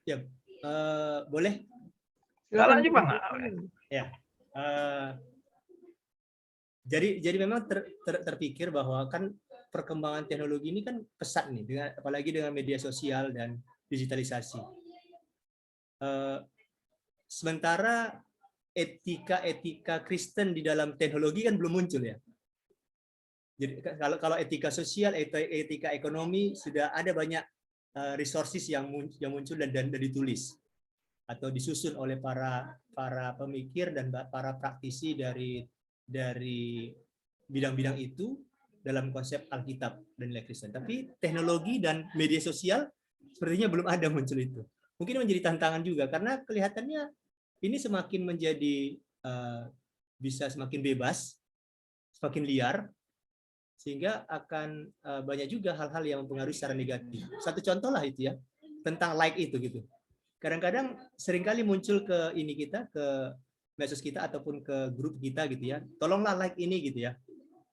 Ya, boleh. Silakan, Aja, Bang. Ya. Jadi memang terpikir bahwa kan perkembangan teknologi ini kan pesat nih, apalagi dengan media sosial dan digitalisasi. Sementara etika Kristen di dalam teknologi kan belum muncul ya. Jadi kalau etika sosial, etika ekonomi sudah ada banyak resources yang muncul dan ditulis atau disusun oleh para pemikir dan para praktisi dari bidang-bidang itu dalam konsep Alkitab dan nilai Kristen. Tapi teknologi dan media sosial sepertinya belum ada muncul itu. Mungkin menjadi tantangan juga karena kelihatannya ini semakin menjadi bisa semakin bebas, semakin liar, sehingga akan banyak juga hal-hal yang mempengaruhi secara negatif. Satu contoh lah itu ya, tentang like itu gitu. Kadang-kadang seringkali muncul ke ini kita, ke medsos kita ataupun ke grup kita gitu ya. Tolonglah like ini gitu ya.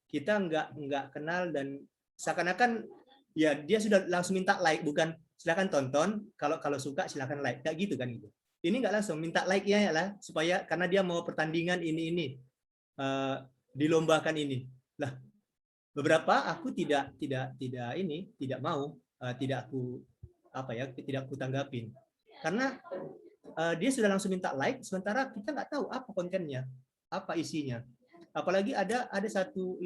Kita nggak kenal dan seakan-akan ya dia sudah langsung minta like, bukan silakan tonton, kalau suka silakan like. Kayak gitu kan gitu. Ini nggak langsung minta like-nya ya lah supaya karena dia mau pertandingan ini dilombakan ini. Lah beberapa aku tidak mau, tidak aku tanggapin. Karena dia sudah langsung minta like, sementara kita nggak tahu apa kontennya, apa isinya. Apalagi ada satu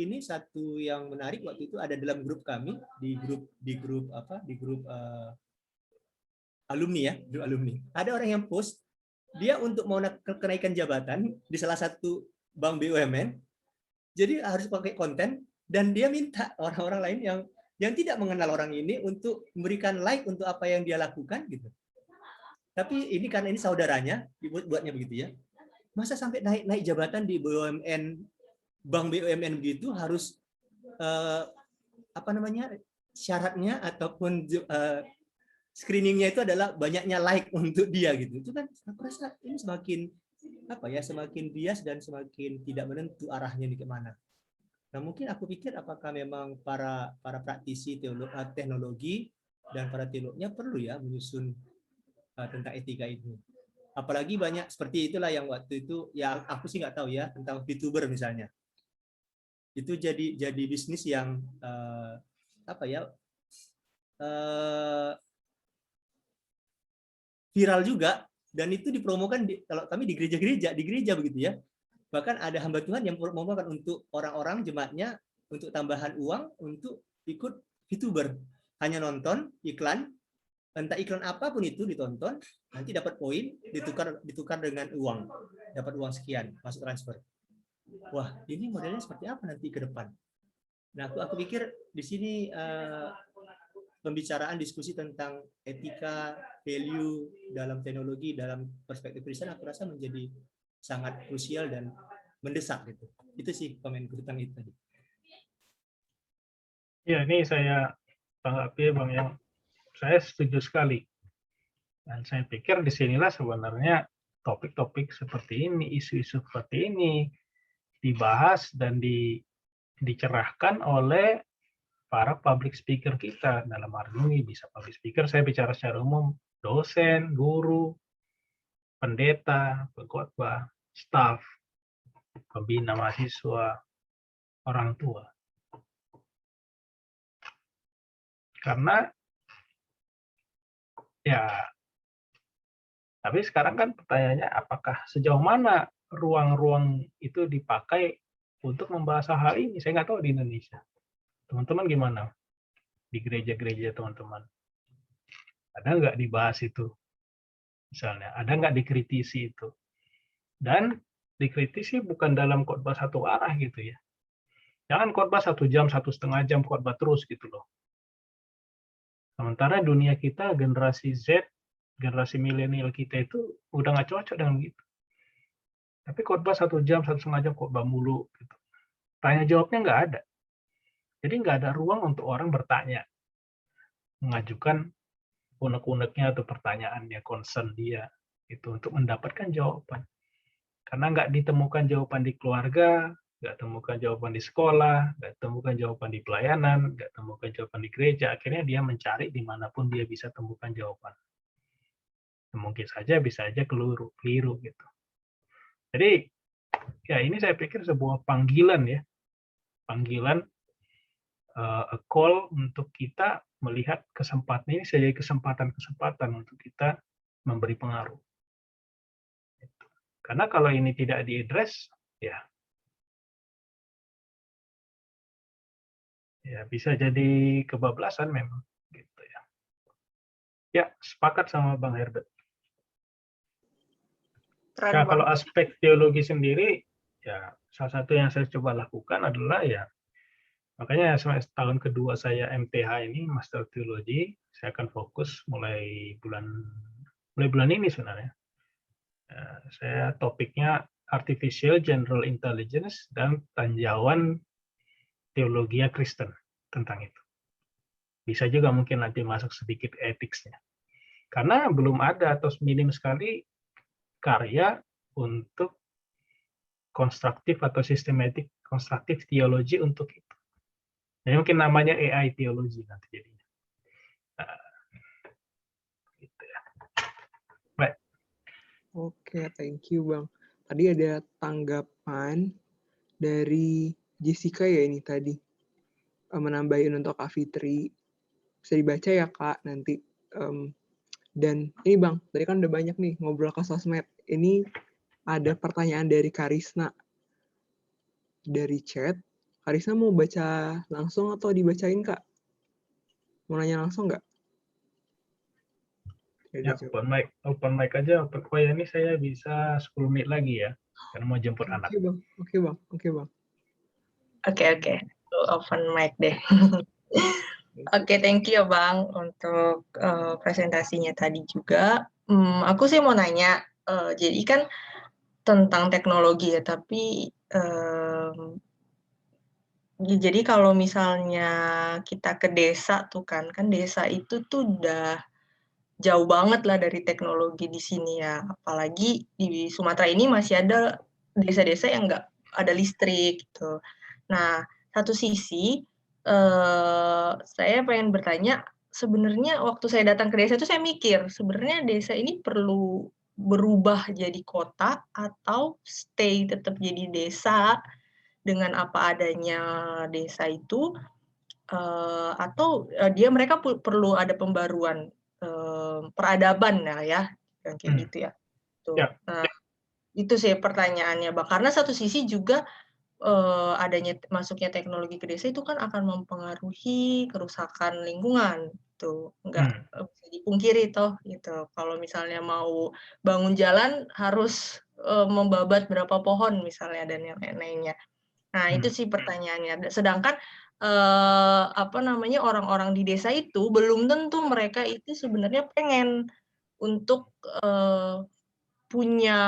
yang menarik waktu itu ada dalam grup kami di grup alumni ya, grup alumni. Ada orang yang post dia untuk mau kenaikan jabatan di salah satu bank BUMN, jadi harus pakai konten dan dia minta orang-orang lain yang tidak mengenal orang ini untuk memberikan like untuk apa yang dia lakukan gitu. Tapi ini karena ini saudaranya buatnya begitu ya. Masa sampai naik jabatan di BUMN, bank BUMN begitu harus syaratnya ataupun screeningnya itu adalah banyaknya like untuk dia gitu. Itu kan aku rasa ini semakin bias dan semakin tidak menentu arahnya di kemana. Nah mungkin aku pikir apakah memang para praktisi teknologi dan para teolognya perlu ya menyusun tentang etika itu. Apalagi banyak seperti itulah yang waktu itu ya aku sih nggak tahu ya tentang VTuber misalnya. Itu jadi bisnis yang viral juga dan itu dipromokan kalau kami di gereja begitu ya. Bahkan ada hamba Tuhan yang mempromokan untuk orang-orang jemaatnya untuk tambahan uang untuk ikut VTuber. Hanya nonton iklan, entah iklan apapun itu ditonton, nanti dapat poin, ditukar dengan uang, dapat uang sekian, masuk transfer. Wah, ini modelnya seperti apa nanti ke depan? Nah, aku pikir di sini pembicaraan diskusi tentang etika, value dalam teknologi, dalam perspektif Kristen, aku rasa menjadi sangat krusial dan mendesak gitu. Itu sih komenku tentang itu tadi. Ya, ini saya tanggapi Bang yang saya setuju sekali. Dan saya pikir disinilah sebenarnya topik-topik seperti ini, isu-isu seperti ini dibahas dan dicerahkan oleh para public speaker kita. Dalam arti ini bisa public speaker, saya bicara secara umum, dosen, guru, pendeta, pengkhotbah, staf, pembina mahasiswa, orang tua. Karena ya, tapi sekarang kan pertanyaannya apakah sejauh mana ruang-ruang itu dipakai untuk membahas hal ini? Saya nggak tahu di Indonesia. Teman-teman gimana? Di gereja-gereja teman-teman. Ada nggak dibahas itu? Misalnya, ada nggak dikritisi itu? Dan dikritisi bukan dalam khotbah satu arah gitu ya. Jangan khotbah 1 jam, 1,5 jam khotbah terus gitu loh. Sementara dunia kita, generasi Z, generasi milenial kita itu udah nggak cocok dengan gitu. Tapi khotbah 1 jam, 1,5 jam khotbah mulu. Gitu. Tanya jawabnya nggak ada. Jadi nggak ada ruang untuk orang bertanya, mengajukan unek-uneknya atau pertanyaannya, concern dia, itu untuk mendapatkan jawaban. Karena nggak ditemukan jawaban di keluarga, nggak temukan jawaban di sekolah, nggak temukan jawaban di pelayanan, nggak temukan jawaban di gereja, akhirnya dia mencari dimanapun dia bisa temukan jawaban. Mungkin saja bisa aja keliru gitu. Jadi ya ini saya pikir sebuah panggilan ya, panggilan a call untuk kita melihat kesempatan ini sebagai kesempatan untuk kita memberi pengaruh. Karena kalau ini tidak diadres, ya bisa jadi kebablasan memang. Gitu ya. Ya, sepakat sama Bang Herbert. Nah, kalau aspek teologi sendiri, ya salah satu yang saya coba lakukan adalah ya, makanya tahun kedua saya MTH ini, Master Teologi, saya akan fokus mulai bulan ini sebenarnya. Saya topiknya Artificial General Intelligence dan tinjauan teologi Kristen tentang itu. Bisa juga mungkin nanti masuk sedikit etiknya. Karena belum ada atau minim sekali karya untuk konstruktif atau sistematik konstruktif teologi untuk itu. Jadi mungkin namanya AI teologi nanti jadinya. Gitu ya. Baik. Oke, thank you Bang. Tadi ada tanggapan dari Jessica ya ini tadi. Menambahin untuk Kak Fitri. Bisa dibaca ya Kak nanti. Dan ini Bang, tadi kan udah banyak nih ngobrol ke sosmed. Ini ada pertanyaan dari Karisna. Dari chat. Karisna mau baca langsung atau dibacain Kak? Mau nanya langsung nggak? Ya, open mic aja. Oh ya, ini saya bisa 10 menit lagi ya. Karena mau jemput anak. Oke bang. Oke. Open mic deh. Oke, thank you Bang untuk presentasinya tadi juga. Aku sih mau nanya, jadi kan tentang teknologi ya, tapi jadi kalau misalnya kita ke desa tuh kan desa itu tuh udah jauh banget lah dari teknologi di sini ya. Apalagi di Sumatera ini masih ada desa-desa yang nggak ada listrik gitu. Nah, satu sisi saya pengen bertanya, sebenarnya waktu saya datang ke desa itu saya mikir, sebenarnya desa ini perlu berubah jadi kota atau stay tetap jadi desa dengan apa adanya desa itu, atau mereka perlu ada pembaruan peradaban ya, yang kayak gitu ya. Tuh. Ya. Nah, itu sih pertanyaannya Bang. Karena satu sisi juga adanya masuknya teknologi ke desa itu kan akan mempengaruhi kerusakan lingkungan tuh, nggak bisa dipungkiri toh gitu. Kalau misalnya mau bangun jalan harus membabat berapa pohon misalnya dan yang lain-lainnya. Nah itu sih pertanyaannya. Sedangkan orang-orang di desa itu belum tentu mereka itu sebenarnya pengen untuk punya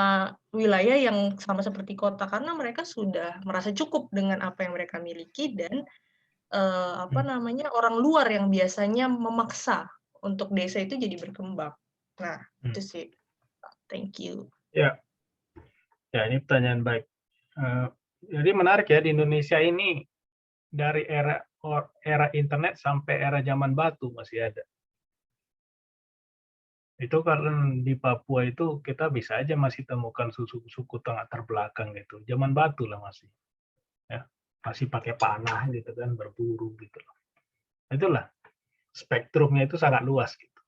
wilayah yang sama seperti kota karena mereka sudah merasa cukup dengan apa yang mereka miliki dan orang luar yang biasanya memaksa untuk desa itu jadi berkembang. Nah, itu sih. Thank you. Ya, ini pertanyaan baik. Jadi menarik ya, di Indonesia ini dari era internet sampai era zaman batu masih ada. Itu karena di Papua itu kita bisa aja masih temukan suku tengah terbelakang gitu. Zaman batu lah masih. Ya, masih pakai panah gitu kan, berburu gitu loh. Itulah spektrumnya itu sangat luas gitu.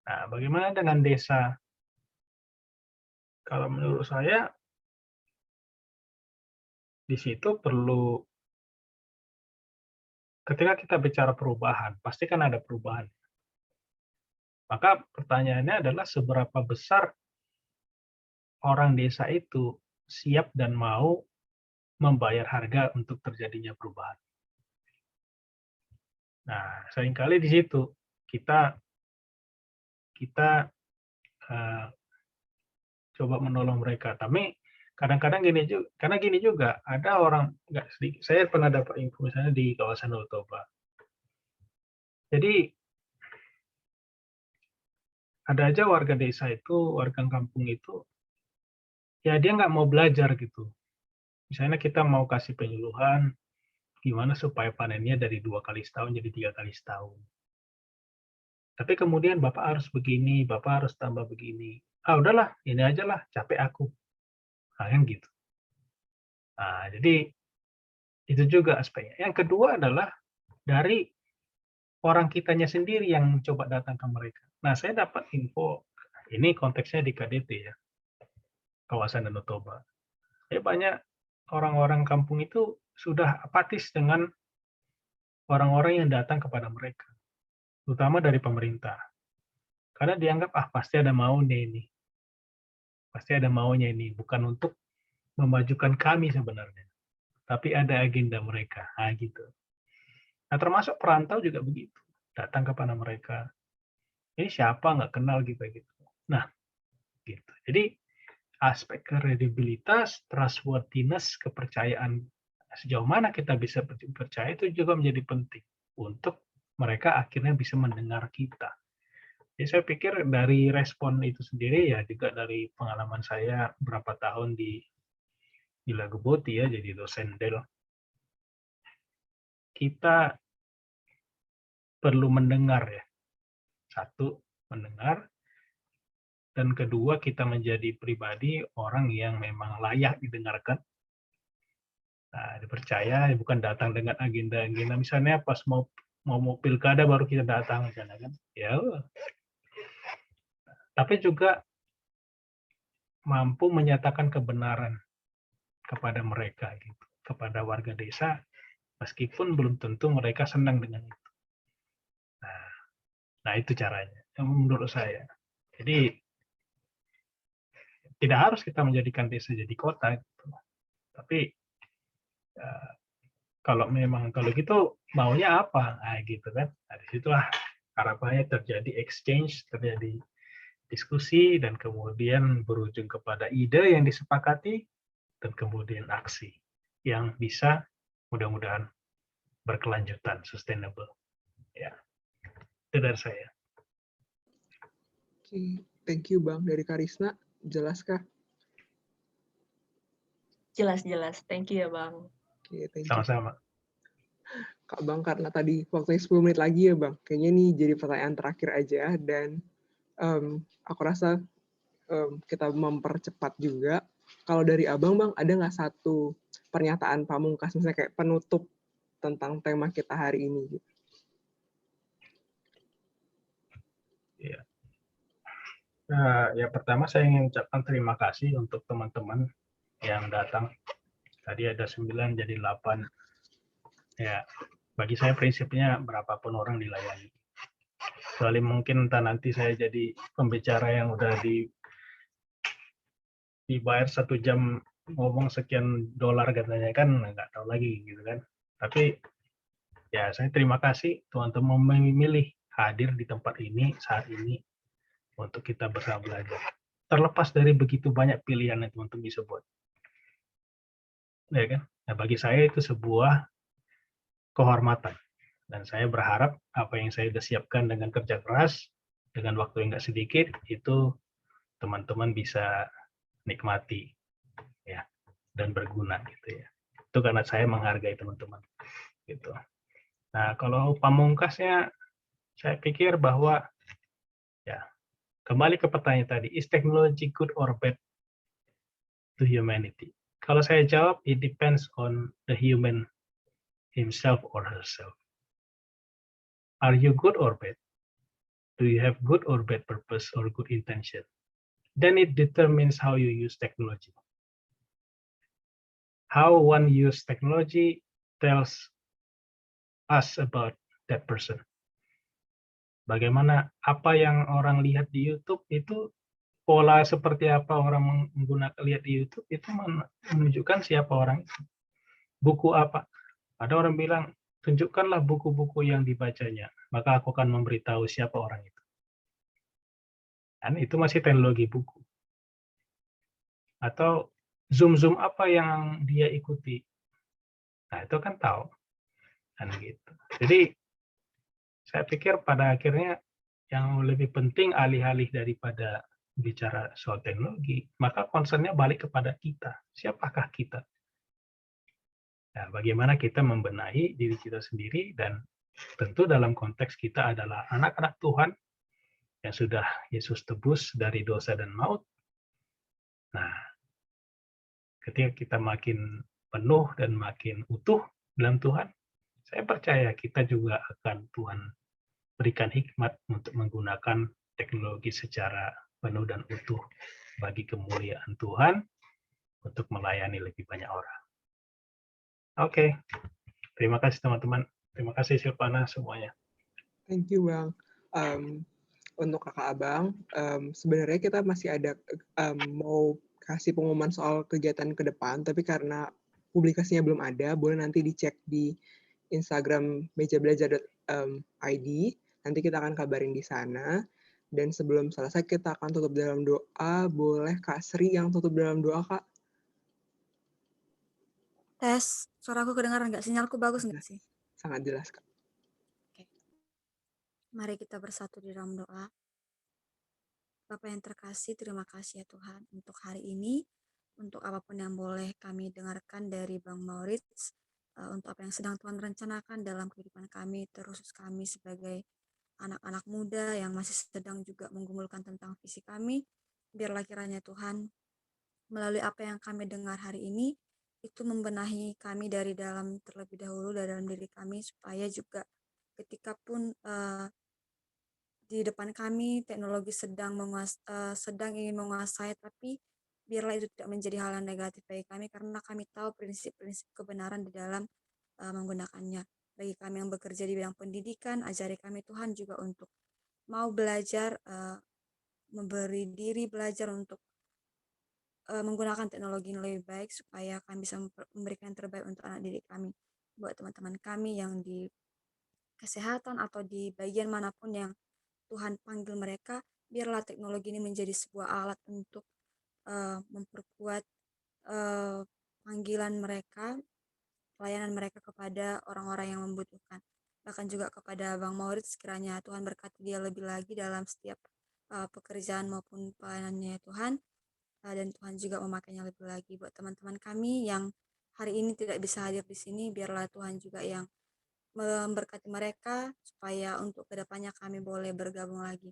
Nah, bagaimana dengan desa? Kalau menurut saya di situ perlu, ketika kita bicara perubahan, pasti kan ada perubahan. Maka pertanyaannya adalah seberapa besar orang desa itu siap dan mau membayar harga untuk terjadinya perubahan. Nah, seringkali di situ kita coba menolong mereka. Tapi kadang-kadang gini juga, ada orang nggak sedikit. Saya pernah dapat info misalnya di kawasan Otoba. Jadi ada aja warga desa itu, warga kampung itu, ya dia nggak mau belajar gitu. Misalnya kita mau kasih penyuluhan, gimana supaya panennya dari 2 kali setahun jadi 3 kali setahun. Tapi kemudian Bapak harus begini, Bapak harus tambah begini. Ah udahlah, ini aja lah, capek aku. Nah, yang gitu. Nah, jadi itu juga aspeknya. Yang kedua adalah dari orang kitanya sendiri yang mencoba datang ke mereka. Nah, saya dapat info, ini konteksnya di KDT ya, kawasan Danau Toba. Ya banyak orang-orang kampung itu sudah apatis dengan orang-orang yang datang kepada mereka, terutama dari pemerintah. Karena dianggap, pasti ada maunya ini. Pasti ada maunya ini, bukan untuk memajukan kami sebenarnya, tapi ada agenda mereka. Nah, gitu. Nah, termasuk perantau juga begitu. Datang kepada mereka. Ini siapa, nggak kenal gitu. Nah, gitu. Jadi, aspek kredibilitas, trustworthiness, kepercayaan, sejauh mana kita bisa percaya itu juga menjadi penting untuk mereka akhirnya bisa mendengar kita. Jadi saya pikir dari respon itu sendiri ya juga dari pengalaman saya berapa tahun di Lagoboti ya, jadi dosen Del. Kita perlu mendengar ya. Satu, mendengar. Dan kedua, kita menjadi pribadi orang yang memang layak didengarkan. Nah, dipercaya, bukan datang dengan agenda-agenda. Misalnya pas mau pilkada baru kita datang, misalnya kan. Ya, tapi juga mampu menyatakan kebenaran kepada mereka, gitu, kepada warga desa, meskipun belum tentu mereka senang dengan itu. Nah itu caranya, menurut saya. Jadi tidak harus kita menjadikan desa jadi kota, gitu. Tapi kalau gitu maunya apa, nah, gitu kan. Nah, disitulah harapannya terjadi exchange, terjadi diskusi, dan kemudian berujung kepada ide yang disepakati, dan kemudian aksi yang bisa mudah-mudahan berkelanjutan, sustainable. Ya, itu dari saya. Oke, thank you Bang. Dari Karisna, jelas kah? Jelas. Thank you ya Bang. Oke, thank you. Sama-sama. Kak Bang, karena tadi waktunya 10 menit lagi ya Bang. Kayaknya ini jadi pertanyaan terakhir aja, dan aku rasa kita mempercepat juga. Kalau dari Abang, Bang, ada nggak satu pernyataan pamungkas, misalnya kayak penutup tentang tema kita hari ini? Gitu? Ya. Ya pertama saya ingin ucapkan terima kasih untuk teman-teman yang datang. Tadi ada 9 jadi 8. Ya, bagi saya prinsipnya berapapun orang dilayani. Kecuali mungkin nanti saya jadi pembicara yang udah dibayar 1 jam ngomong sekian dolar katanya, kan nggak tahu lagi gitu kan. Tapi ya saya terima kasih teman-teman memilih hadir di tempat ini saat ini untuk kita bersama belajar. terlepas dari begitu banyak pilihan yang teman-teman bisa buat. Ya kan? Nah, bagi saya itu sebuah kehormatan. Dan saya berharap apa yang saya sudah siapkan dengan kerja keras, dengan waktu yang nggak sedikit, itu teman-teman bisa nikmati, ya, dan berguna gitu ya. Itu karena saya menghargai teman-teman, gitu. Nah, kalau pamungkasnya, saya pikir bahwa, ya, kembali ke pertanyaan tadi, is technology good or bad to humanity? Kalau saya jawab, it depends on the human himself or herself. Are you good or bad? Do you have good or bad purpose or good intention? Then it determines how you use technology. How one use technology tells us about that person. Bagaimana apa yang orang lihat di YouTube itu, pola seperti apa orang menggunakan lihat di YouTube itu menunjukkan siapa orang itu. Buku apa? Ada orang bilang, tunjukkanlah buku-buku yang dibacanya, maka aku akan memberitahu siapa orang itu. Dan itu masih teknologi buku. Atau Zoom apa yang dia ikuti. Nah, itu kan tahu. Kan gitu. Jadi, saya pikir pada akhirnya yang lebih penting alih-alih daripada bicara soal teknologi, maka concern-nya balik kepada kita. Siapakah kita? Nah, bagaimana kita membenahi diri kita sendiri, dan tentu dalam konteks kita adalah anak-anak Tuhan yang sudah Yesus tebus dari dosa dan maut. Nah, ketika kita makin penuh dan makin utuh dalam Tuhan, saya percaya kita juga akan Tuhan berikan hikmat untuk menggunakan teknologi secara penuh dan utuh bagi kemuliaan Tuhan untuk melayani lebih banyak orang. Oke, terima kasih teman-teman. Terima kasih Silvana semuanya. Thank you Bang. Untuk Kakak Abang, sebenarnya kita masih ada mau kasih pengumuman soal kegiatan ke depan, tapi karena publikasinya belum ada, boleh nanti dicek di Instagram mejabelajar.id. Nanti kita akan kabarin di sana. Dan sebelum selesai kita akan tutup dalam doa. Boleh Kak Sri yang tutup dalam doa, Kak? Tes, suaraku kedengaran nggak? Sinyalku bagus nggak sih? Sangat jelas, Kak. Oke. Mari kita bersatu di dalam doa. Bapak yang terkasih, terima kasih ya Tuhan untuk hari ini, untuk apapun yang boleh kami dengarkan dari Bang Maurits, untuk apa yang sedang Tuhan rencanakan dalam kehidupan kami, terkhusus kami sebagai anak-anak muda yang masih sedang juga menggumulkan tentang visi kami. Biarlah kiranya Tuhan, melalui apa yang kami dengar hari ini, itu membenahi kami dari dalam terlebih dahulu, dari dalam diri kami, supaya juga ketika pun di depan kami teknologi sedang ingin menguasai, tapi biarlah itu tidak menjadi hal yang negatif bagi kami, karena kami tahu prinsip-prinsip kebenaran di dalam menggunakannya. Bagi kami yang bekerja di bidang pendidikan, ajari kami Tuhan juga untuk mau belajar, memberi diri belajar untuk menggunakan teknologi yang lebih baik, supaya kami bisa memberikan yang terbaik untuk anak didik kami. Buat teman-teman kami yang di kesehatan atau di bagian manapun yang Tuhan panggil mereka, biarlah teknologi ini menjadi sebuah alat untuk memperkuat panggilan mereka, pelayanan mereka kepada orang-orang yang membutuhkan. Bahkan juga kepada Bang Maurits, kiranya Tuhan berkati dia lebih lagi dalam setiap pekerjaan maupun pelayanannya Tuhan, dan Tuhan juga memakainya lebih lagi. Buat teman-teman kami yang hari ini tidak bisa hadir di sini, biarlah Tuhan juga yang memberkati mereka, supaya untuk kedepannya kami boleh bergabung lagi.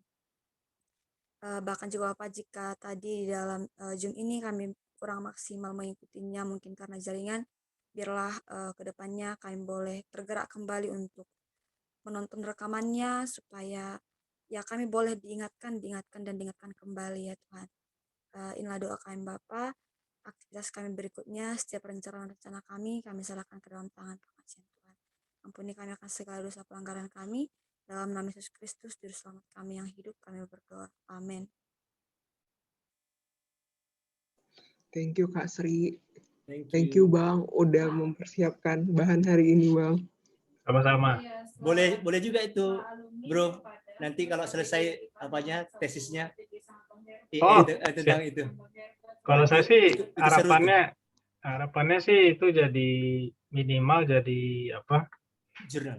Bahkan juga Bapak, jika tadi di dalam Zoom ini kami kurang maksimal mengikutinya, mungkin karena jaringan, biarlah kedepannya kami boleh tergerak kembali untuk menonton rekamannya, supaya ya kami boleh diingatkan kembali ya Tuhan. Inilah doa kami Bapa. Aktivitas kami berikutnya, setiap rencana-rencana kami serahkan ke dalam tangan pengasihan Tuhan. Ampuni kami akan segala dosa pelanggaran kami. Dalam nama Yesus Kristus, Juru Selamat kami yang hidup, kami berdoa. Amin. Thank you Kak Sri. Thank you Bang, udah mempersiapkan bahan hari ini Bang. Sama-sama. Boleh juga itu, Bro. Nanti kalau selesai tesisnya, Oh, tentang itu. Kalau saya sih Itu seru tuh. harapannya sih itu jadi minimal jadi apa? Jurnal.